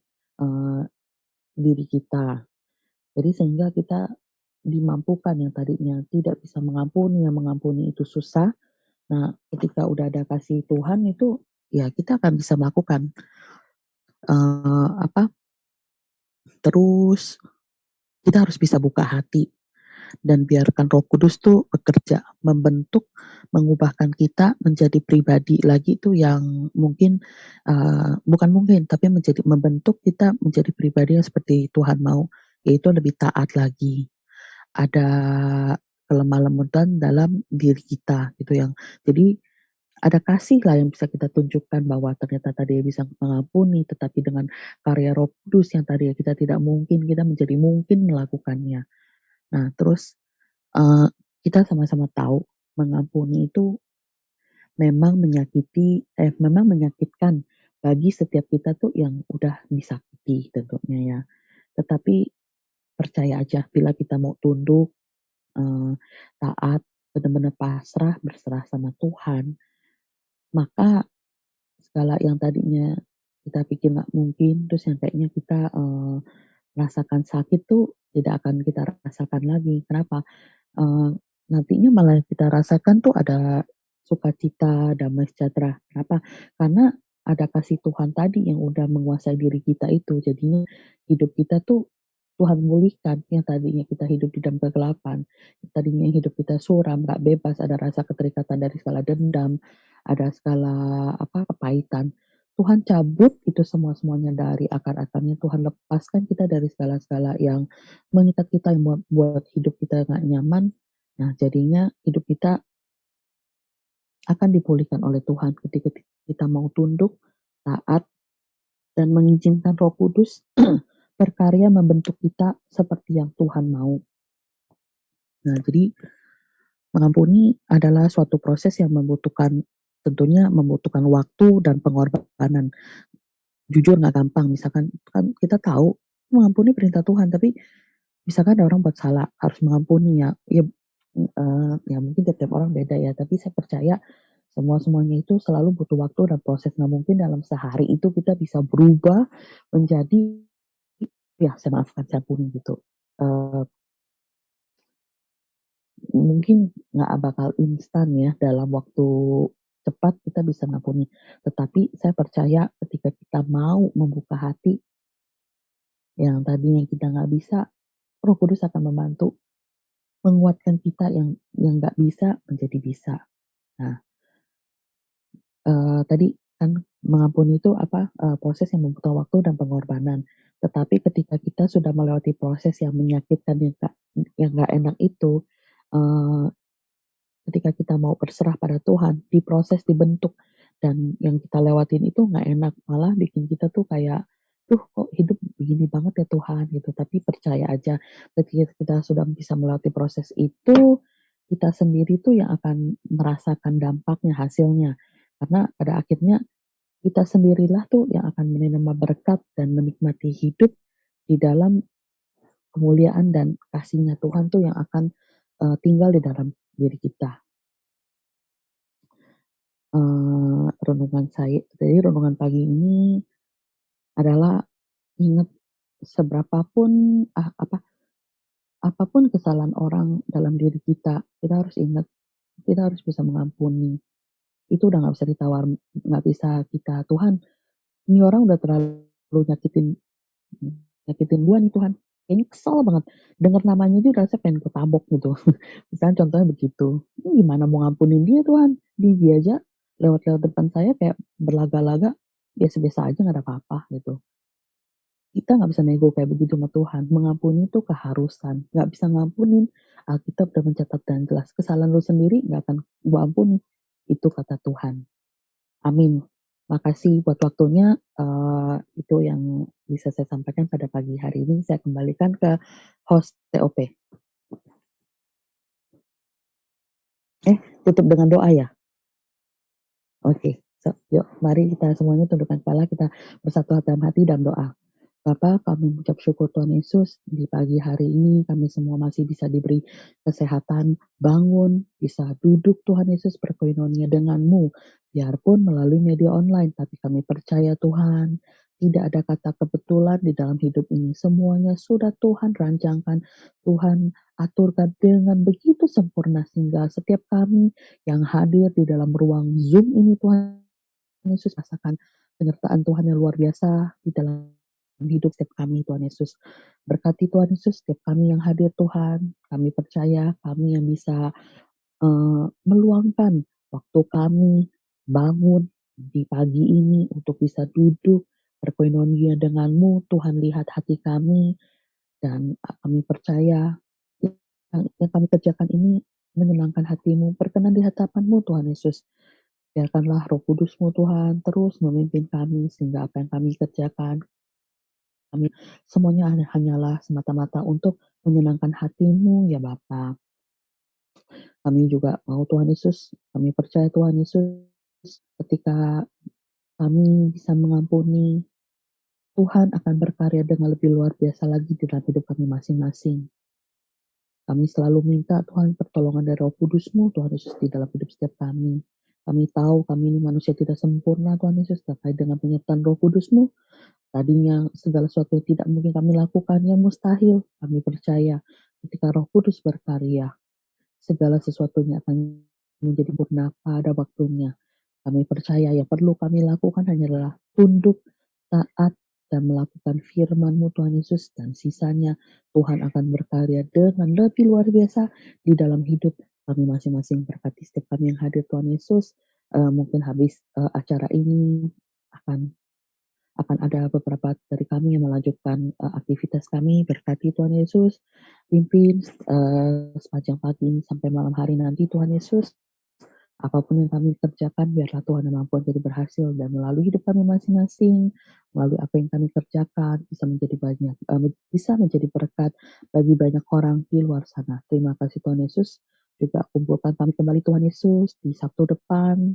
diri kita. Jadi sehingga kita dimampukan yang tadinya tidak bisa mengampuni, yang mengampuni itu susah. Nah, ketika udah ada kasih Tuhan itu, ya kita akan bisa melakukan, apa, terus kita harus bisa buka hati dan biarkan Roh Kudus tuh bekerja, membentuk, mengubahkan kita menjadi pribadi lagi tuh yang mungkin, bukan mungkin, tapi membentuk kita menjadi pribadi yang seperti Tuhan mau, yaitu lebih taat lagi. Ada kelemah lembutan dalam diri kita gitu yang jadi ada kasih lah yang bisa kita tunjukkan bahwa ternyata tadi bisa mengampuni, tetapi dengan karya Roh Kudus yang tadi kita tidak mungkin, kita menjadi mungkin melakukannya. Nah, terus, kita sama-sama tahu mengampuni itu memang menyakitkan bagi setiap kita tuh yang udah disakiti tentunya ya. Tetapi percaya aja bila kita mau tunduk, taat, benar-benar pasrah, berserah sama Tuhan, maka segala yang tadinya kita pikir nggak mungkin, terus yang kayaknya kita, rasakan sakit tuh tidak akan kita rasakan lagi. Kenapa? Eee, Nantinya malah yang kita rasakan tuh ada sukacita, damai sejahtera. Kenapa? Karena ada kasih Tuhan tadi yang udah menguasai diri kita itu. Jadinya hidup kita tuh Tuhan pulihkan, yang tadinya kita hidup di dalam kegelapan, yang tadinya hidup kita suram, nggak bebas, ada rasa keterikatan dari segala dendam, ada segala kepahitan. Tuhan cabut itu semua-semuanya dari akar-akarnya, Tuhan lepaskan kita dari segala-segala yang mengikat kita, yang buat hidup kita nggak nyaman. Nah, jadinya hidup kita akan dipulihkan oleh Tuhan ketika kita mau tunduk, taat, dan mengizinkan Roh Kudus berkarya membentuk kita seperti yang Tuhan mau. Nah, jadi mengampuni adalah suatu proses yang tentunya membutuhkan waktu dan pengorbanan. Jujur nggak gampang, misalkan kan kita tahu mengampuni perintah Tuhan, tapi misalkan ada orang buat salah, harus mengampuni ya mungkin tiap-tiap orang beda ya, tapi saya percaya semuanya itu selalu butuh waktu dan proses. Nggak mungkin dalam sehari itu kita bisa berubah menjadi, ya saya maafkan, saya ampuni gitu. Mungkin nggak bakal instan ya dalam waktu cepat kita bisa mengampuni, tetapi saya percaya ketika kita mau membuka hati, yang tadinya kita nggak bisa, Roh Kudus akan membantu menguatkan kita yang nggak bisa menjadi bisa. Nah, tadi kan mengampuni itu proses yang membutuhkan waktu dan pengorbanan. Tetapi ketika kita sudah melewati proses yang menyakitkan, yang nggak enak itu, eee, ketika kita mau berserah pada Tuhan, diproses, dibentuk, dan yang kita lewatin itu nggak enak, malah bikin kita tuh kayak, "Duh kok hidup begini banget ya Tuhan," gitu. Tapi percaya aja ketika kita sudah bisa melewati proses itu, kita sendiri tuh yang akan merasakan dampaknya, hasilnya. Karena pada akhirnya kita sendirilah tuh yang akan menerima berkat dan menikmati hidup di dalam kemuliaan dan kasih-Nya Tuhan tuh yang akan, tinggal di dalam diri kita. Renungan pagi ini adalah ingat seberapa pun, apapun kesalahan orang dalam diri kita, kita harus ingat, kita harus bisa mengampuni. Itu udah nggak bisa kita, "Tuhan, ini orang udah terlalu nyakitin nyakitin gua nih Tuhan, kayaknya kesel banget, denger namanya aja udah rasanya pengen kutabok," gitu. Misalnya contohnya begitu. Ini gimana mau ngampunin dia Tuhan? Dia aja lewat-lewat depan saya kayak berlaga-laga, biasa-biasa aja nggak ada apa-apa gitu. Kita nggak bisa nego kayak begitu sama Tuhan. Mengampuni itu keharusan. Nggak bisa ngampunin, Alkitab udah mencatat dengan jelas, kesalahan lu sendiri nggak akan gua ampuni. Itu kata Tuhan. Amin. Makasih buat waktunya, itu yang bisa saya sampaikan pada pagi hari ini. Saya kembalikan ke host TOP. Tutup dengan doa ya? Oke, yuk mari kita semuanya tundukkan kepala, kita bersatu dalam hati dalam doa. Bapa, kami mengucap syukur Tuhan Yesus, di pagi hari ini kami semua masih bisa diberi kesehatan, bangun, bisa duduk Tuhan Yesus berkoinonia dengan-Mu, biarpun melalui media online, tapi kami percaya Tuhan, tidak ada kata kebetulan di dalam hidup ini. Semuanya sudah Tuhan rancangkan, Tuhan aturkan dengan begitu sempurna, sehingga setiap kami yang hadir di dalam ruang Zoom ini Tuhan Yesus rasakan penyertaan Tuhan yang luar biasa di dalam hidup setiap kami Tuhan Yesus. Berkati Tuhan Yesus setiap kami yang hadir Tuhan, kami percaya kami yang bisa meluangkan waktu kami bangun di pagi ini untuk bisa duduk berkoinonia dengan-Mu. Tuhan lihat hati kami dan kami percaya yang kami kerjakan ini menyenangkan hati-Mu, berkenan di hadapan-Mu Tuhan Yesus. Biarkanlah Roh Kudus-Mu Tuhan terus memimpin kami sehingga apa yang kami kerjakan, kami semuanya hanyalah semata-mata untuk menyenangkan hati-Mu ya Bapa. Kami juga mau Tuhan Yesus, kami percaya Tuhan Yesus ketika kami bisa mengampuni, Tuhan akan berkarya dengan lebih luar biasa lagi di dalam hidup kami masing-masing. Kami selalu minta Tuhan pertolongan dari Roh Kudus-Mu Tuhan Yesus di dalam hidup setiap kami. Kami tahu kami ini manusia tidak sempurna Tuhan Yesus, terkait dengan penyertaan Roh Kudus-Mu, tadinya segala sesuatu yang tidak mungkin kami lakukan yang mustahil, kami percaya ketika Roh Kudus berkarya, segala sesuatunya akan menjadi sempurna pada waktunya. Kami percaya yang perlu kami lakukan hanyalah tunduk, taat, dan melakukan firman-Mu Tuhan Yesus, dan sisanya Tuhan akan berkarya dengan lebih luar biasa di dalam hidup kami masing-masing. Berkati setiap kami yang hadir Tuhan Yesus. Mungkin habis acara ini akan ada beberapa dari kami yang melanjutkan aktivitas kami. Berkati Tuhan Yesus, pimpin sepanjang pagi ini sampai malam hari nanti Tuhan Yesus. Apapun yang kami kerjakan, biarlah Tuhan yang mampu jadi berhasil dan melalui hidup kami masing-masing, melalui apa yang kami kerjakan, bisa menjadi berkat bagi banyak orang di luar sana. Terima kasih Tuhan Yesus. Juga kumpulkan kami kembali Tuhan Yesus di Sabtu depan,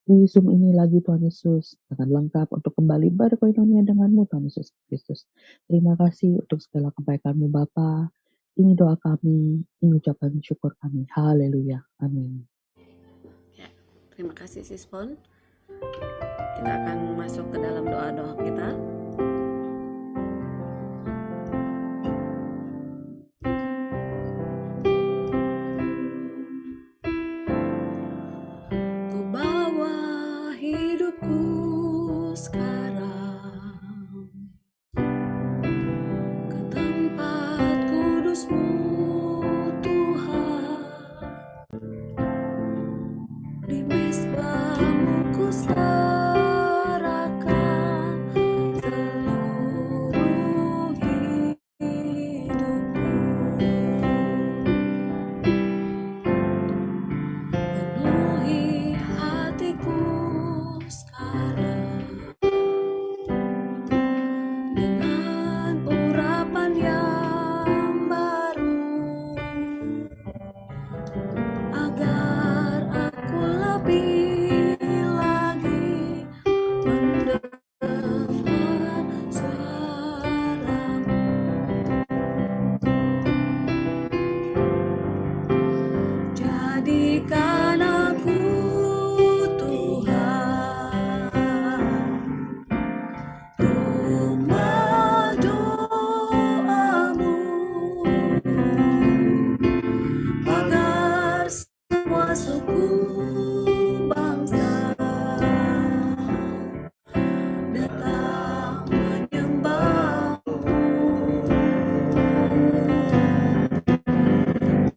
di Zoom ini lagi Tuhan Yesus, dengan lengkap untuk kembali berkoinonia denganmu Tuhan Yesus Kristus. Terima kasih untuk segala kebaikan-Mu Bapa. Ini doa kami, ini ucapan syukur kami. Haleluya. Amin. Ya, terima kasih Sispon. Kita akan masuk ke dalam doa-doa kita. Ku bawa hidupku sekarang ke tempat kudus-Mu Tuhan. Di mezbah-Mu ku serahkan seluruh hidupku. Penuhi hatiku sekarang dengan urapan yang baru, agar aku lebih lagi mendengar suara-Mu. Jadikan aku Tuhan rumah doa-Mu, agar semua suku bangsa datang menyembah-Mu.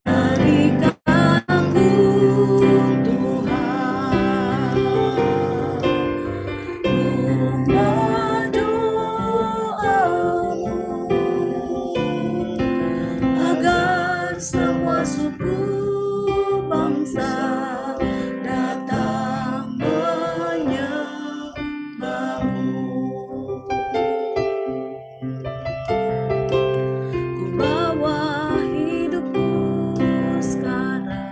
Jadikan aku Tuhan rumah doa-Mu, agar semua suku bangsa datang menyembah-Mu. Ku bawa hidupku sekarang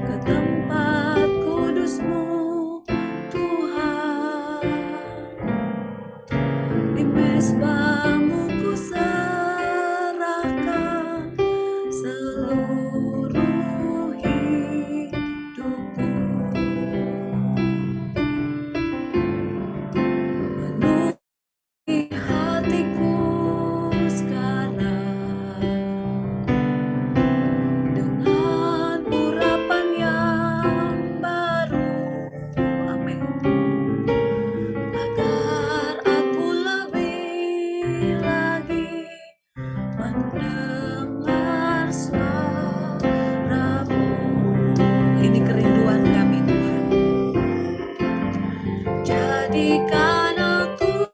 ke tempat kudus-Mu Tuhan. Di mezbah-Mu ku serahkan seluruh hidupku. Penuhi hatiku sekarang dengan urapan yang baru. Amin. Agar aku lebih lagi mendengar suara-Mu. Ini kerinduan kami Tuhan. Jadikan aku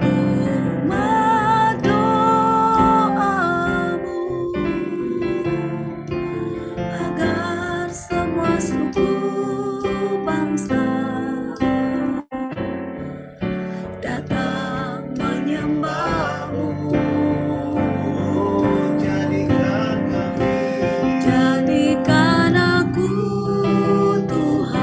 rumah doa-Mu, agar semua suku bangsa datang menyembah-Mu. Jadikan aku Tuhan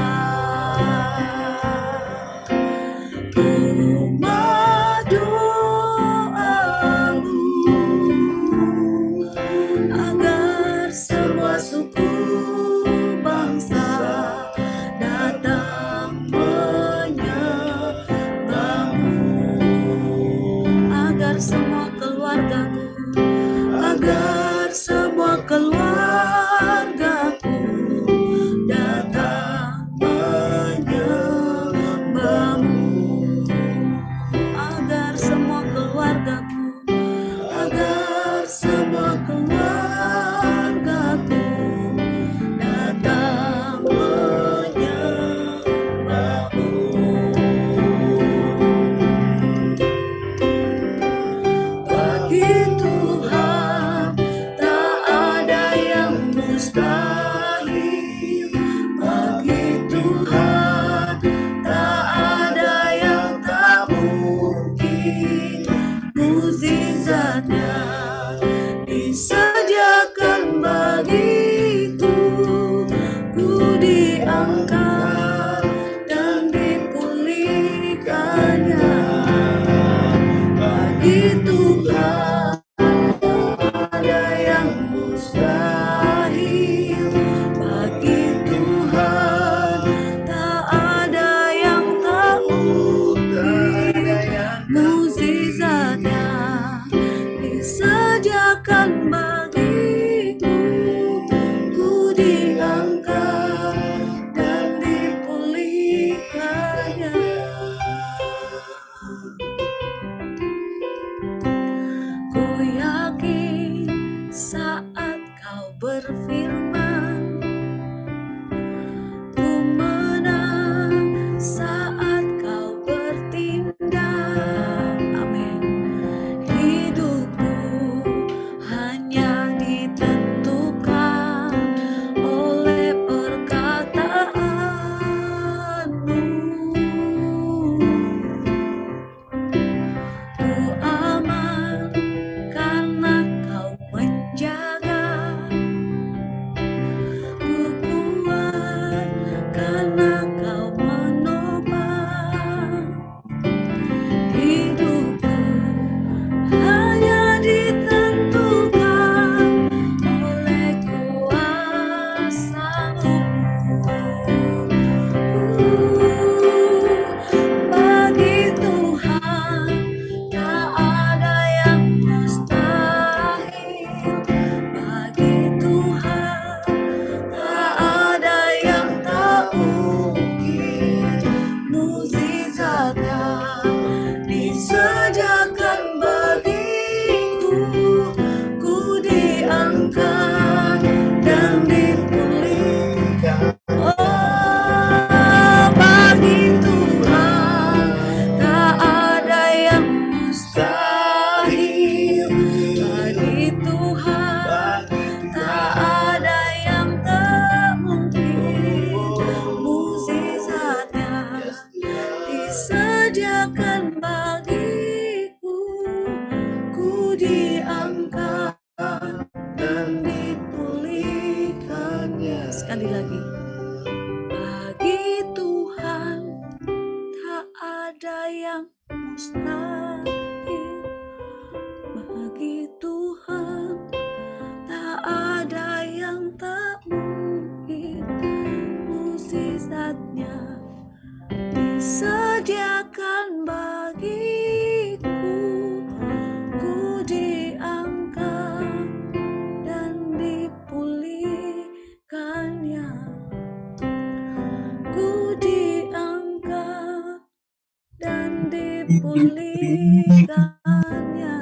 dipulihkannya,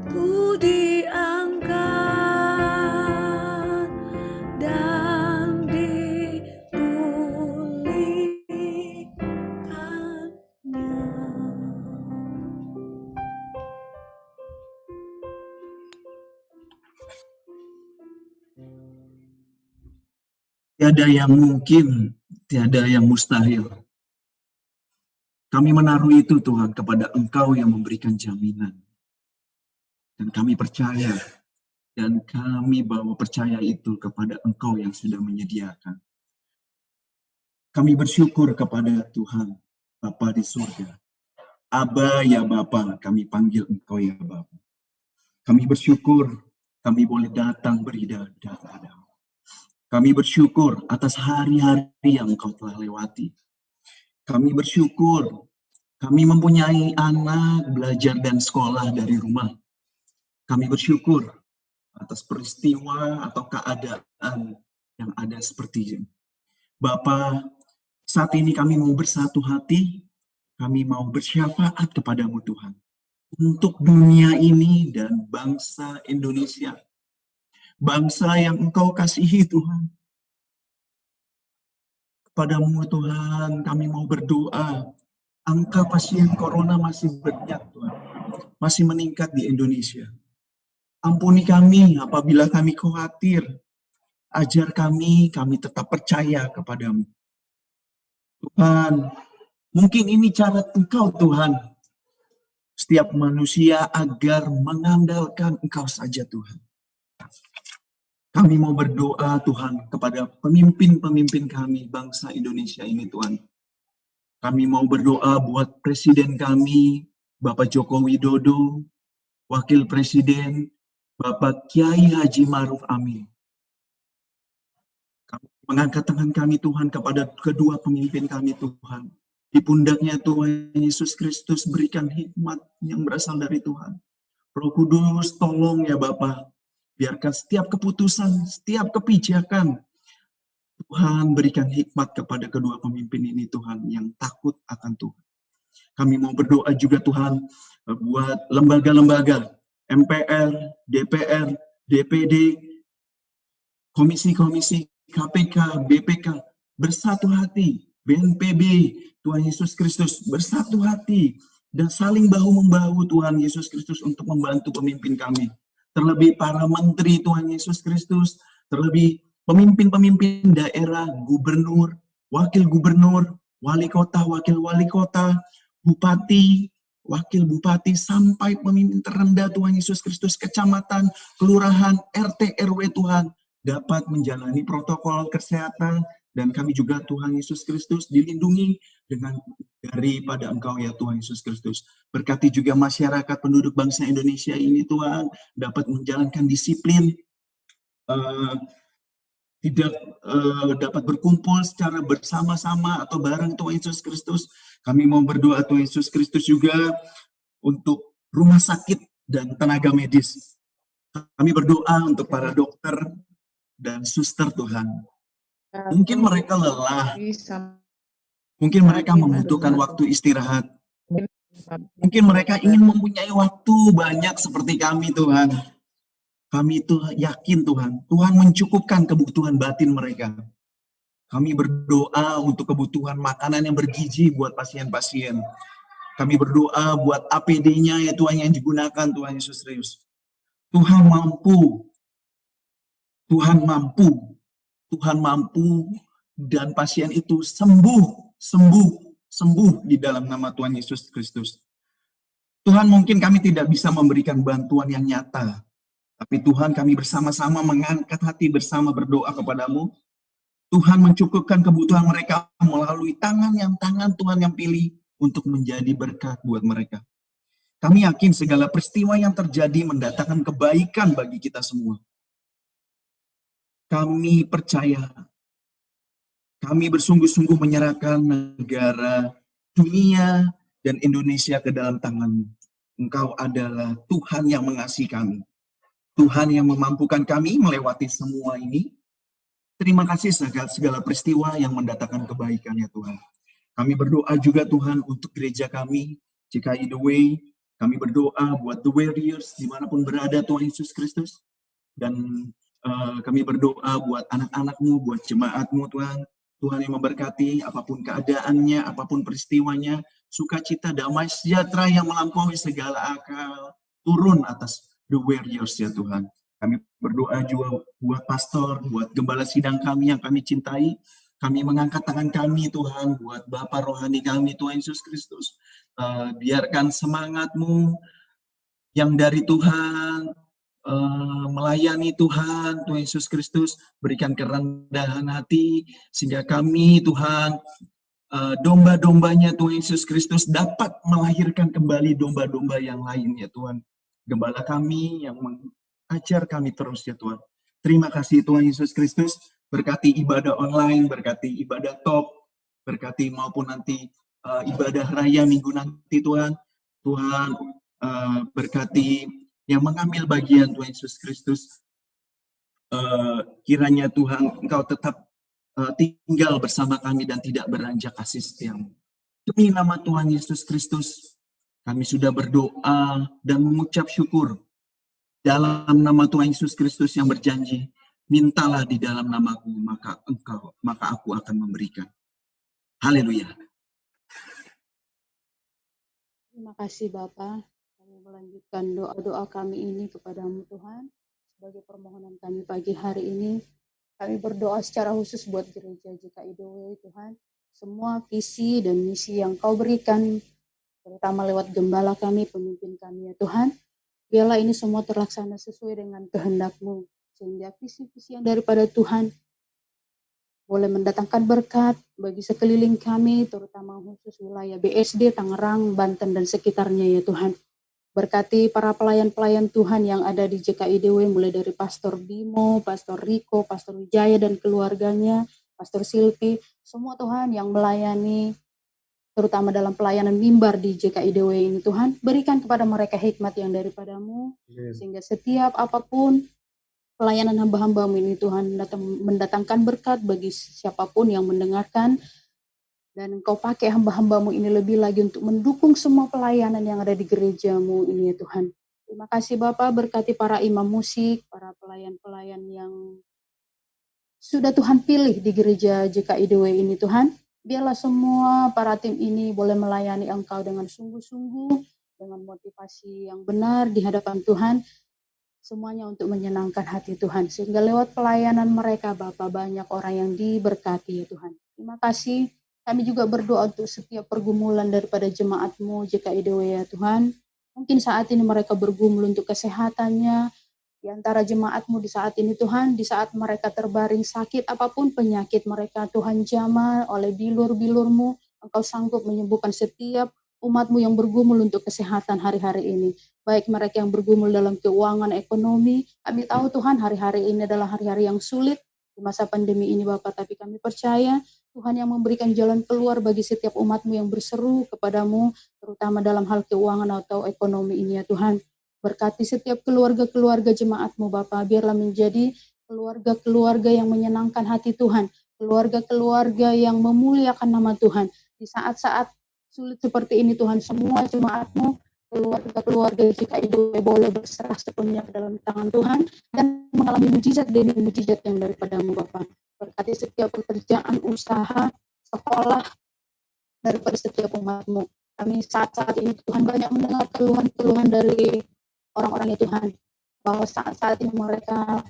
ku diangkat dan dipulihkannya. Tiada yang mungkin, tiada yang mustahil. Kami menaruh itu Tuhan kepada Engkau yang memberikan jaminan. Dan kami percaya, dan kami bawa percaya itu kepada Engkau yang sudah menyediakan. Kami bersyukur kepada Tuhan, Bapa di surga. Aba ya Bapa, kami panggil Engkau ya Bapa. Kami bersyukur, kami boleh datang beribadah padamu. Kami bersyukur atas hari-hari yang Engkau telah lewati. Kami bersyukur, kami mempunyai anak belajar dan sekolah dari rumah. Kami bersyukur atas peristiwa atau keadaan yang ada seperti ini. Bapa, saat ini kami mau bersatu hati, kami mau bersyafaat kepadamu Tuhan. Untuk dunia ini dan bangsa Indonesia. Bangsa yang Engkau kasihi Tuhan. Kepadamu Tuhan, kami mau berdoa. Angka pasien corona masih banyak Tuhan. Masih meningkat di Indonesia. Ampuni kami apabila kami khawatir. Ajar kami tetap percaya kepadamu. Tuhan, mungkin ini cara Engkau Tuhan. Setiap manusia agar mengandalkan Engkau saja Tuhan. Kami mau berdoa Tuhan kepada pemimpin-pemimpin kami bangsa Indonesia ini Tuhan. Kami mau berdoa buat Presiden kami, Bapak Joko Widodo, Wakil Presiden, Bapak Kiai Haji Ma'ruf Amin. Kami mengangkat tangan kami Tuhan kepada kedua pemimpin kami Tuhan. Di pundaknya Tuhan Yesus Kristus berikan hikmat yang berasal dari Tuhan. Roh Kudus tolong ya Bapak. Biarkan setiap keputusan, setiap kebijakan, Tuhan berikan hikmat kepada kedua pemimpin ini Tuhan yang takut akan Tuhan. Kami mau berdoa juga Tuhan buat lembaga-lembaga, MPR, DPR, DPD, komisi-komisi, KPK, BPK, bersatu hati, BNPB, Tuhan Yesus Kristus, bersatu hati, dan saling bahu-membahu Tuhan Yesus Kristus untuk membantu pemimpin kami. Terlebih para menteri Tuhan Yesus Kristus, terlebih pemimpin-pemimpin daerah, gubernur, wakil gubernur, wali kota, wakil wali kota, bupati, wakil bupati, sampai pemimpin terendah Tuhan Yesus Kristus, kecamatan, kelurahan, RT, RW Tuhan, dapat menjalani protokol kesehatan, dan kami juga Tuhan Yesus Kristus dilindungi dengan daripada Engkau ya Tuhan Yesus Kristus. Berkati juga masyarakat penduduk bangsa Indonesia ini Tuhan, dapat menjalankan disiplin, tidak dapat berkumpul secara bersama-sama atau bareng Tuhan Yesus Kristus. Kami mau berdoa Tuhan Yesus Kristus juga untuk rumah sakit dan tenaga medis. Kami berdoa untuk para dokter dan suster Tuhan. Mungkin mereka lelah, mungkin mereka membutuhkan waktu istirahat. Mungkin mereka ingin mempunyai waktu banyak seperti kami Tuhan. Kami itu yakin Tuhan, Tuhan mencukupkan kebutuhan batin mereka. Kami berdoa untuk kebutuhan makanan yang bergizi buat pasien-pasien. Kami berdoa buat APD-nya ya Tuhan yang digunakan Tuhan Yesus Kristus. Tuhan mampu, Tuhan mampu, Tuhan mampu, dan pasien itu sembuh di dalam nama Tuhan Yesus Kristus. Tuhan, mungkin kami tidak bisa memberikan bantuan yang nyata, tapi Tuhan kami bersama-sama mengangkat hati bersama berdoa kepadamu. Tuhan mencukupkan kebutuhan mereka melalui tangan Tuhan yang pilih untuk menjadi berkat buat mereka. Kami yakin segala peristiwa yang terjadi mendatangkan kebaikan bagi kita semua. Kami percaya, kami bersungguh-sungguh menyerahkan negara, dunia, dan Indonesia ke dalam tangan-Mu. Engkau adalah Tuhan yang mengasihi kami. Tuhan yang memampukan kami melewati semua ini. Terima kasih segala peristiwa yang mendatangkan kebaikan ya Tuhan. Kami berdoa juga Tuhan untuk gereja kami, GKI The Way. Kami berdoa buat The Warriors dimanapun berada Tuhan Yesus Kristus. Dan kami berdoa buat anak-anak-Mu, buat jemaat-Mu Tuhan. Tuhan yang memberkati apapun keadaannya, apapun peristiwanya, sukacita, damai, sejahtera yang melampaui segala akal turun atas The Warriors ya Tuhan. Kami berdoa juga buat pastor, buat gembala sidang kami yang kami cintai. Kami mengangkat tangan kami Tuhan buat Bapa rohani kami Tuhan Yesus Kristus. Biarkan semangat-Mu yang dari Tuhan, melayani Tuhan Yesus Kristus, berikan kerendahan hati sehingga kami Tuhan, domba-dombanya Tuhan Yesus Kristus dapat melahirkan kembali domba-domba yang lain ya Tuhan. Gembala kami yang mengajar kami terus ya Tuhan. Terima kasih Tuhan Yesus Kristus, berkati ibadah online, berkati ibadah top, berkati maupun nanti ibadah raya minggu nanti Tuhan. Tuhan berkati yang mengambil bagian Tuhan Yesus Kristus. Kiranya Tuhan Engkau tetap tinggal bersama kami dan tidak beranjak kasih setiamu. Demi nama Tuhan Yesus Kristus, kami sudah berdoa dan mengucap syukur dalam nama Tuhan Yesus Kristus yang berjanji, mintalah di dalam namaku, maka aku akan memberikan. Haleluya. Terima kasih Bapa. Kami melanjutkan doa-doa kami ini kepadamu Tuhan. Sebagai permohonan kami pagi hari ini, kami berdoa secara khusus buat gereja GKI The Way Tuhan. Semua visi dan misi yang Kau berikan, terutama lewat gembala kami, pemimpin kami ya Tuhan. Biarlah ini semua terlaksana sesuai dengan kehendak-Mu. Sehingga visi-visi yang daripada Tuhan boleh mendatangkan berkat bagi sekeliling kami, terutama khusus wilayah BSD, Tangerang, Banten, dan sekitarnya ya Tuhan. Berkati para pelayan-pelayan Tuhan yang ada di GKI The Way, mulai dari Pastor Bimo, Pastor Riko, Pastor Wijaya dan keluarganya, Pastor Silvi, semua Tuhan yang melayani, terutama dalam pelayanan mimbar di GKI The Way ini Tuhan, berikan kepada mereka hikmat yang daripada-Mu, sehingga setiap apapun pelayanan hamba-hamba-Mu ini Tuhan mendatangkan berkat bagi siapapun yang mendengarkan, dan Engkau pakai hamba-hamba-Mu ini lebih lagi untuk mendukung semua pelayanan yang ada di gereja-Mu ini ya Tuhan. Terima kasih Bapak, berkati para imam musik, para pelayan-pelayan yang sudah Tuhan pilih di gereja GKI The Way ini Tuhan. Biarlah semua para tim ini boleh melayani Engkau dengan sungguh-sungguh, dengan motivasi yang benar di hadapan Tuhan. Semuanya untuk menyenangkan hati Tuhan. Sehingga lewat pelayanan mereka Bapak, banyak orang yang diberkati ya Tuhan. Terima kasih. Kami juga berdoa untuk setiap pergumulan daripada jemaat-Mu GKI The Way ya Tuhan. Mungkin saat ini mereka bergumul untuk kesehatannya. Di antara jemaat-Mu di saat ini Tuhan, di saat mereka terbaring sakit, apapun penyakit mereka Tuhan jamah oleh bilur-bilur-Mu, Engkau sanggup menyembuhkan setiap umat-Mu yang bergumul untuk kesehatan hari-hari ini. Baik mereka yang bergumul dalam keuangan, ekonomi. Kami tahu Tuhan hari-hari ini adalah hari-hari yang sulit di masa pandemi ini Bapak, tapi kami percaya Tuhan yang memberikan jalan keluar bagi setiap umat-Mu yang berseru kepadamu, terutama dalam hal keuangan atau ekonomi ini ya Tuhan. Berkati setiap keluarga-keluarga jemaat-Mu Bapa, biarlah menjadi keluarga-keluarga yang menyenangkan hati Tuhan, keluarga-keluarga yang memuliakan nama Tuhan. Di saat-saat sulit seperti ini Tuhan, semua jemaat-Mu, keluarga-keluarga GKI The Way boleh berserah sepenuhnya ke dalam tangan Tuhan dan mengalami mujizat demi mujizat yang daripada-Mu Bapa. Berkati setiap pekerjaan, usaha, sekolah daripada setiap umat-Mu. Kami saat-saat ini Tuhan banyak mendengar keluhan-keluhan dari orang-orang Tuhan, bahwa saat-saat ini mereka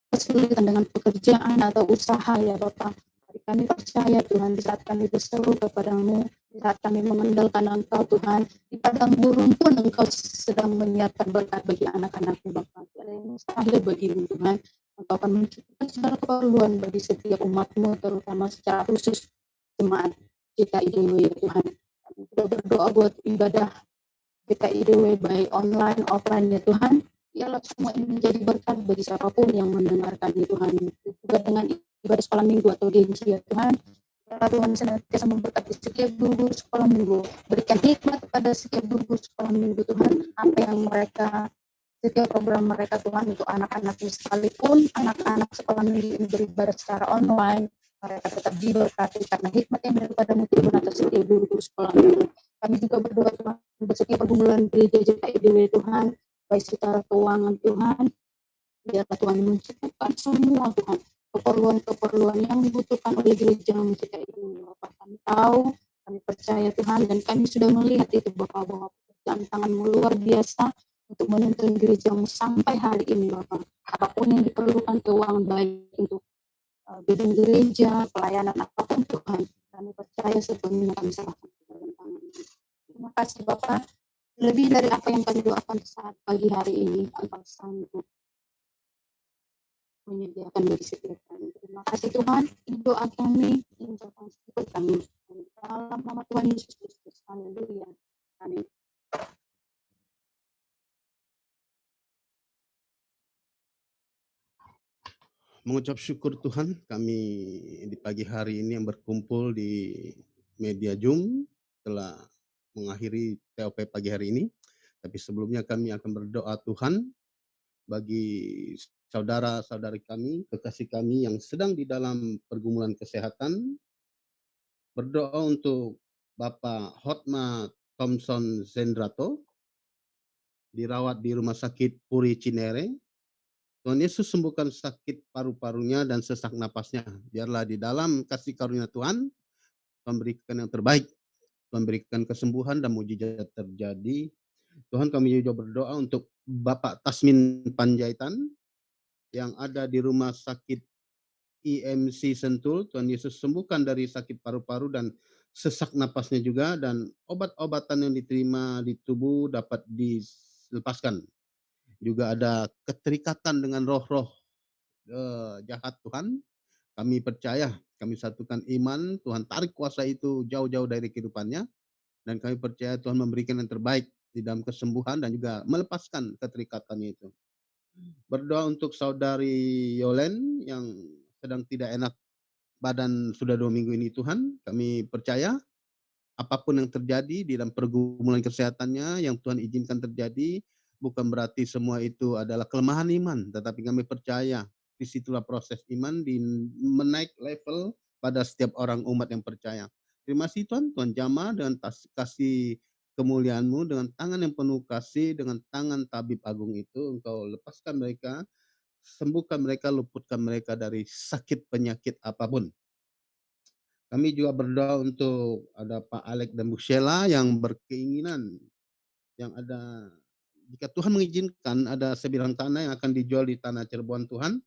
kesulitan dengan pekerjaan atau usaha ya Bapak. Kami percaya Tuhan, di saat kami berseru kepada-Mu, di saat kami mengandalkan Engkau Tuhan, di padang gurun pun Engkau sedang menyiapkan berkat bagi anak-anak-Mu Bapak. Tiada yang mustahil bagi-Mu Tuhan. Engkau akan mencukupkan segala keperluan bagi setiap umat-Mu, terutama secara khusus jemaat GKI The Way Tuhan. Kami sudah berdoa buat ibadah GKI The Way baik online, offline ya Tuhan. Biarlah semua ini menjadi berkat bagi siapapun yang mendengarkan ya Tuhan. Juga dengan ibadah sekolah minggu atau DNC ya Tuhan. Biarlah Tuhan senantiasa memberkati setiap guru sekolah minggu. Berikan hikmat kepada setiap guru sekolah minggu Tuhan. Apa yang mereka, setiap program mereka Tuhan untuk anak-anak sekalipun anak-anak sekolah minggu ini beribadah secara online, mereka tetap diberkati karena hikmat yang daripadamu turun atas setiap guru sekolah. Kami juga berdoa Tuhan untuk setiap pergumulan gereja JKIDW Tuhan, baik secara keuangan Tuhan, biarlah Tuhan mencukupkan semua Tuhan keperluan-keperluan yang dibutuhkan oleh gereja JKIDW. Bapak, kami tahu, kami percaya Tuhan, dan kami sudah melihat itu Bapak, bahwa pekerjaan tangan-Mu luar biasa untuk menuntun gerejamu sampai hari ini Bapak. Apapun yang diperlukan keuangan, baik untuk gedung gereja, pelayanan apapun Tuhan, kami percaya sepenuhnya kami serahkan ke dalam tangan-Mu. Terima kasih Bapak, lebih dari apa yang kami doakan saat pagi hari ini, Engkau sanggup menyediakan bagi setiap kami. Terima kasih Tuhan, ini doa kami, ini ucapan syukur kami. Dalam nama Tuhan Yesus Kristus, haleluya. Amin. Mengucap syukur Tuhan, kami di pagi hari ini yang berkumpul di media Zoom telah mengakhiri TOP pagi hari ini. Tapi sebelumnya kami akan berdoa Tuhan bagi saudara-saudari kami, kekasih kami yang sedang di dalam pergumulan kesehatan. Berdoa untuk Bapak Hotma Thompson Zendrato, dirawat di Rumah Sakit Puri Cinere. Tuhan Yesus sembuhkan sakit paru-parunya dan sesak napasnya. Biarlah di dalam kasih karunia Tuhan, Tuhan berikan yang terbaik. Tuhan berikan kesembuhan dan mujizat terjadi. Tuhan, kami juga berdoa untuk Bapak Tasmin Panjaitan yang ada di Rumah Sakit IMC Sentul. Tuhan Yesus sembuhkan dari sakit paru-paru dan sesak napasnya juga, dan obat-obatan yang diterima di tubuh dapat dilepaskan. Juga ada keterikatan dengan roh-roh jahat Tuhan. Kami percaya, kami satukan iman, Tuhan tarik kuasa itu jauh-jauh dari kehidupannya, dan kami percaya Tuhan memberikan yang terbaik di dalam kesembuhan dan juga melepaskan keterikatannya itu. Berdoa untuk saudari Yolen yang sedang tidak enak badan sudah 2 minggu ini Tuhan. Kami percaya apapun yang terjadi di dalam pergumulan kesehatannya yang Tuhan izinkan terjadi, bukan berarti semua itu adalah kelemahan iman, tetapi kami percaya disitulah proses iman di menaik level pada setiap orang umat yang percaya. Terima kasih Tuhan, Tuhan jamah dengan kasih kemuliaan-Mu, dengan tangan yang penuh kasih, dengan tangan tabib agung itu, Engkau lepaskan mereka, sembuhkan mereka, luputkan mereka dari sakit penyakit apapun. Kami juga berdoa untuk ada Pak Alex dan Bu Sheila yang berkeinginan, yang ada, jika Tuhan mengizinkan ada sebidang tanah yang akan dijual di tanah Cirebon Tuhan.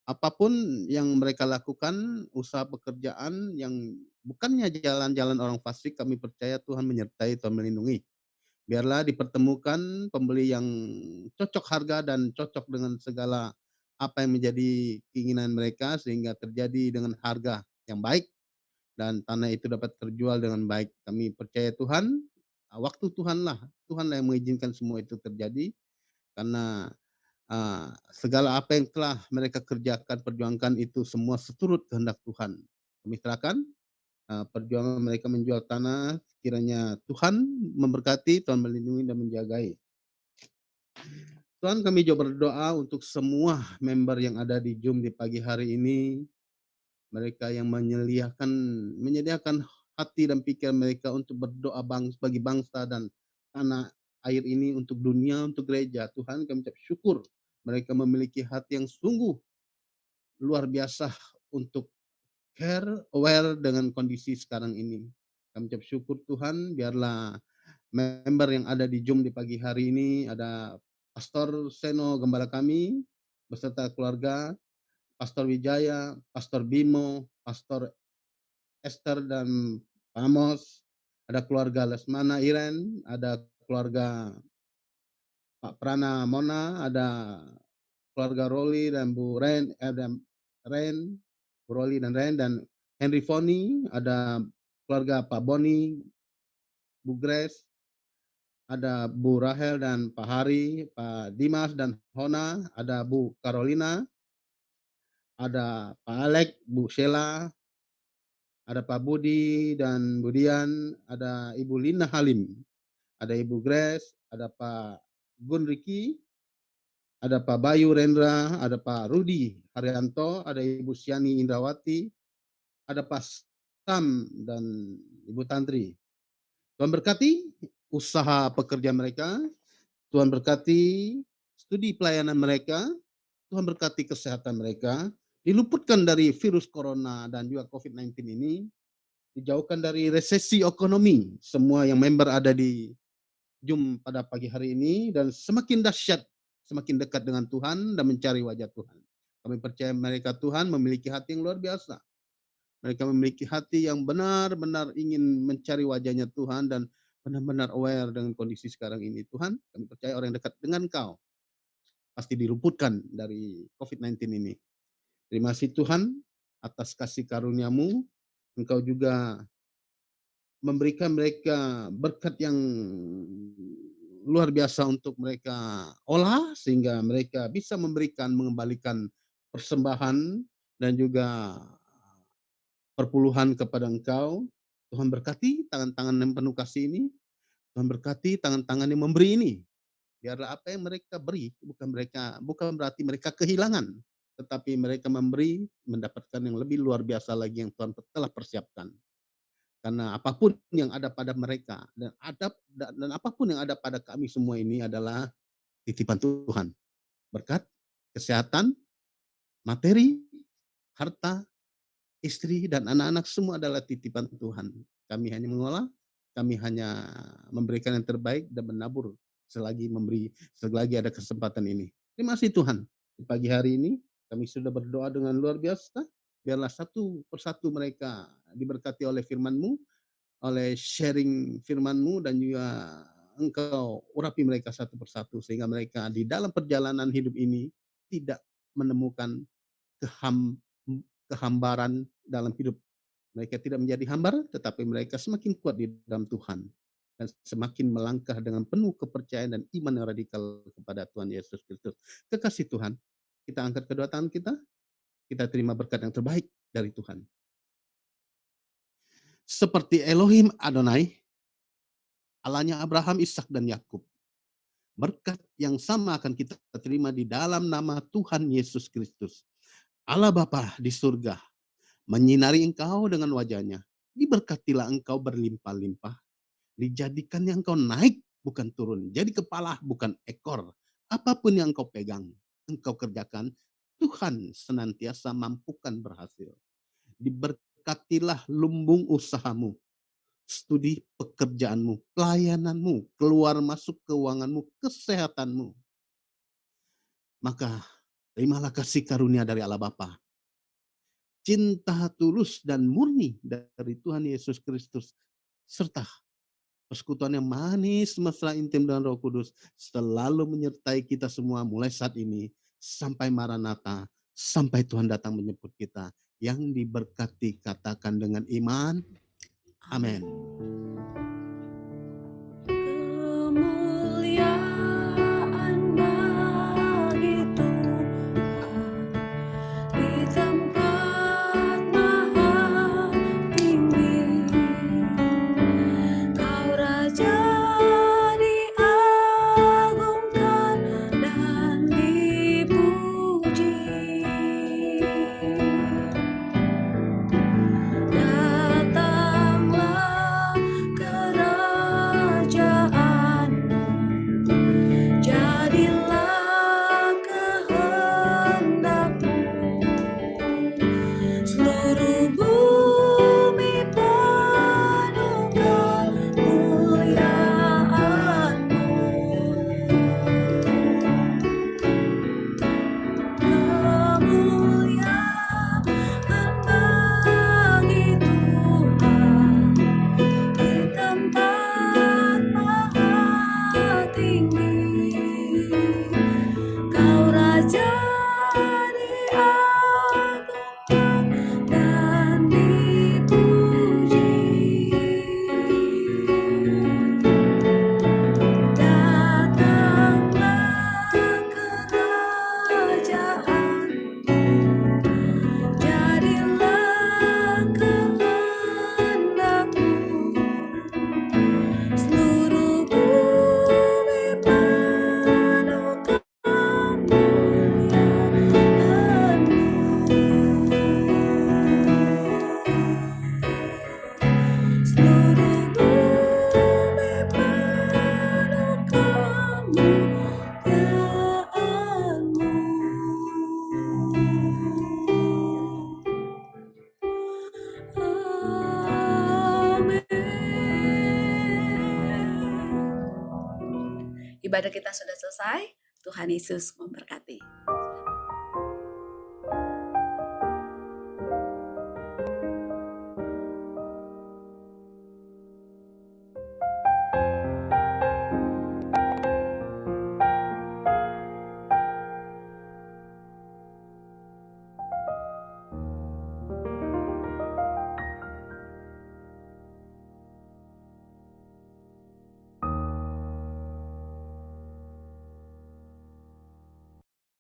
Apapun yang mereka lakukan, usaha pekerjaan yang bukannya jalan-jalan orang fasik, kami percaya Tuhan menyertai, Tuhan melindungi. Biarlah dipertemukan pembeli yang cocok harga dan cocok dengan segala apa yang menjadi keinginan mereka, sehingga terjadi dengan harga yang baik dan tanah itu dapat terjual dengan baik. Kami percaya Tuhan, waktu Tuhanlah yang mengizinkan semua itu terjadi, karena segala apa yang telah mereka kerjakan, perjuangkan itu semua seturut kehendak Tuhan. Kami serahkan perjuangan mereka menjual tanah, kiranya Tuhan memberkati, Tuhan melindungi dan menjagai. Tuhan, kami juga berdoa untuk semua member yang ada di Zoom di pagi hari ini, mereka yang menyediakan hati dan pikiran mereka untuk berdoa bagi bangsa dan tanah air ini, untuk dunia, untuk gereja. Tuhan, kami ucap syukur mereka memiliki hati yang sungguh luar biasa untuk aware dengan kondisi sekarang ini. Kami ucap syukur Tuhan, biarlah member yang ada di Zoom di pagi hari ini, ada Pastor Seno, gembala kami, beserta keluarga, Pastor Wijaya, Pastor Bimo, Pastor Esther dan Amos, ada keluarga Lesmana Iren, ada keluarga Pak Prana Mona, ada keluarga Roli dan Bu Ren, Bu Roli dan Ren, dan Henry Foni, ada keluarga Pak Boni, Bu Grace, ada Bu Rahel dan Pak Hari, Pak Dimas dan Hona, ada Bu Carolina, ada Pak Alek, Bu Sheila, ada Pak Budi dan Budian, ada Ibu Lina Halim, ada Ibu Grace, ada Pak Gun Riki, ada Pak Bayu Rendra, ada Pak Rudi Haryanto, ada Ibu Siani Indrawati, ada Pas Sam dan Ibu Tantri. Tuhan berkati usaha pekerja mereka, Tuhan berkati studi pelayanan mereka, Tuhan berkati kesehatan mereka, diluputkan dari virus corona dan juga COVID-19 ini, dijauhkan dari resesi ekonomi. Semua yang member ada di Zoom pada pagi hari ini, dan semakin dahsyat, semakin dekat dengan Tuhan dan mencari wajah Tuhan. Kami percaya mereka Tuhan memiliki hati yang luar biasa. Mereka memiliki hati yang benar-benar ingin mencari wajahnya Tuhan dan benar-benar aware dengan kondisi sekarang ini. Tuhan, kami percaya orang yang dekat dengan Kau pasti diluputkan dari COVID-19 ini. Terima kasih Tuhan atas kasih karunia-Mu. Engkau juga memberikan mereka berkat yang luar biasa untuk mereka olah, sehingga mereka bisa memberikan, mengembalikan persembahan dan juga perpuluhan kepada Engkau. Tuhan berkati tangan-tangan yang penuh kasih ini, Tuhan berkati tangan-tangan yang memberi ini. Biarlah apa yang mereka beri bukan berarti mereka kehilangan, tetapi mereka memberi mendapatkan yang lebih luar biasa lagi yang Tuhan telah persiapkan. Karena apapun yang ada pada mereka dan apapun yang ada pada kami semua ini adalah titipan Tuhan. Berkat, kesehatan, materi, harta, istri, dan anak-anak semua adalah titipan Tuhan. Kami hanya mengolah, kami hanya memberikan yang terbaik dan menabur selagi ada kesempatan ini. Terima kasih Tuhan. Di pagi hari ini kami sudah berdoa dengan luar biasa. Biarlah satu persatu mereka diberkati oleh firman-Mu, oleh sharing firman-Mu, dan juga Engkau urapi mereka satu persatu sehingga mereka di dalam perjalanan hidup ini tidak menemukan kehambaran dalam hidup. Mereka tidak menjadi hambar, tetapi mereka semakin kuat di dalam Tuhan dan semakin melangkah dengan penuh kepercayaan dan iman yang radikal kepada Tuhan Yesus Kristus. Kekasih Tuhan, kita angkat kedua tangan kita terima berkat yang terbaik dari Tuhan. Seperti Elohim Adonai, Allahnya Abraham, Ishak, dan Yakub. Berkat yang sama akan kita terima di dalam nama Tuhan Yesus Kristus. Allah Bapa di surga, menyinari engkau dengan wajahnya. Diberkatilah engkau berlimpah-limpah. Dijadikannya engkau naik bukan turun. Jadi kepala bukan ekor. Apapun yang engkau pegang, engkau kerjakan, Tuhan senantiasa mampukan berhasil. Diberkatilah lumbung usahamu, studi pekerjaanmu, pelayananmu, keluar masuk keuanganmu, kesehatanmu. Maka terimalah kasih karunia dari Allah Bapa, cinta tulus dan murni dari Tuhan Yesus Kristus, serta persekutuan yang manis, mesra, intim dengan Roh Kudus selalu menyertai kita semua mulai saat ini sampai Maranatha, sampai Tuhan datang menjemput kita. Yang diberkati katakan dengan iman, amin. Kemuliaan bagi Tuhan di tempat maha tinggi. Kau Raja diagungkan dan dipuji. Datanglah ibadah kita sudah selesai. Tuhan Yesus memberkati.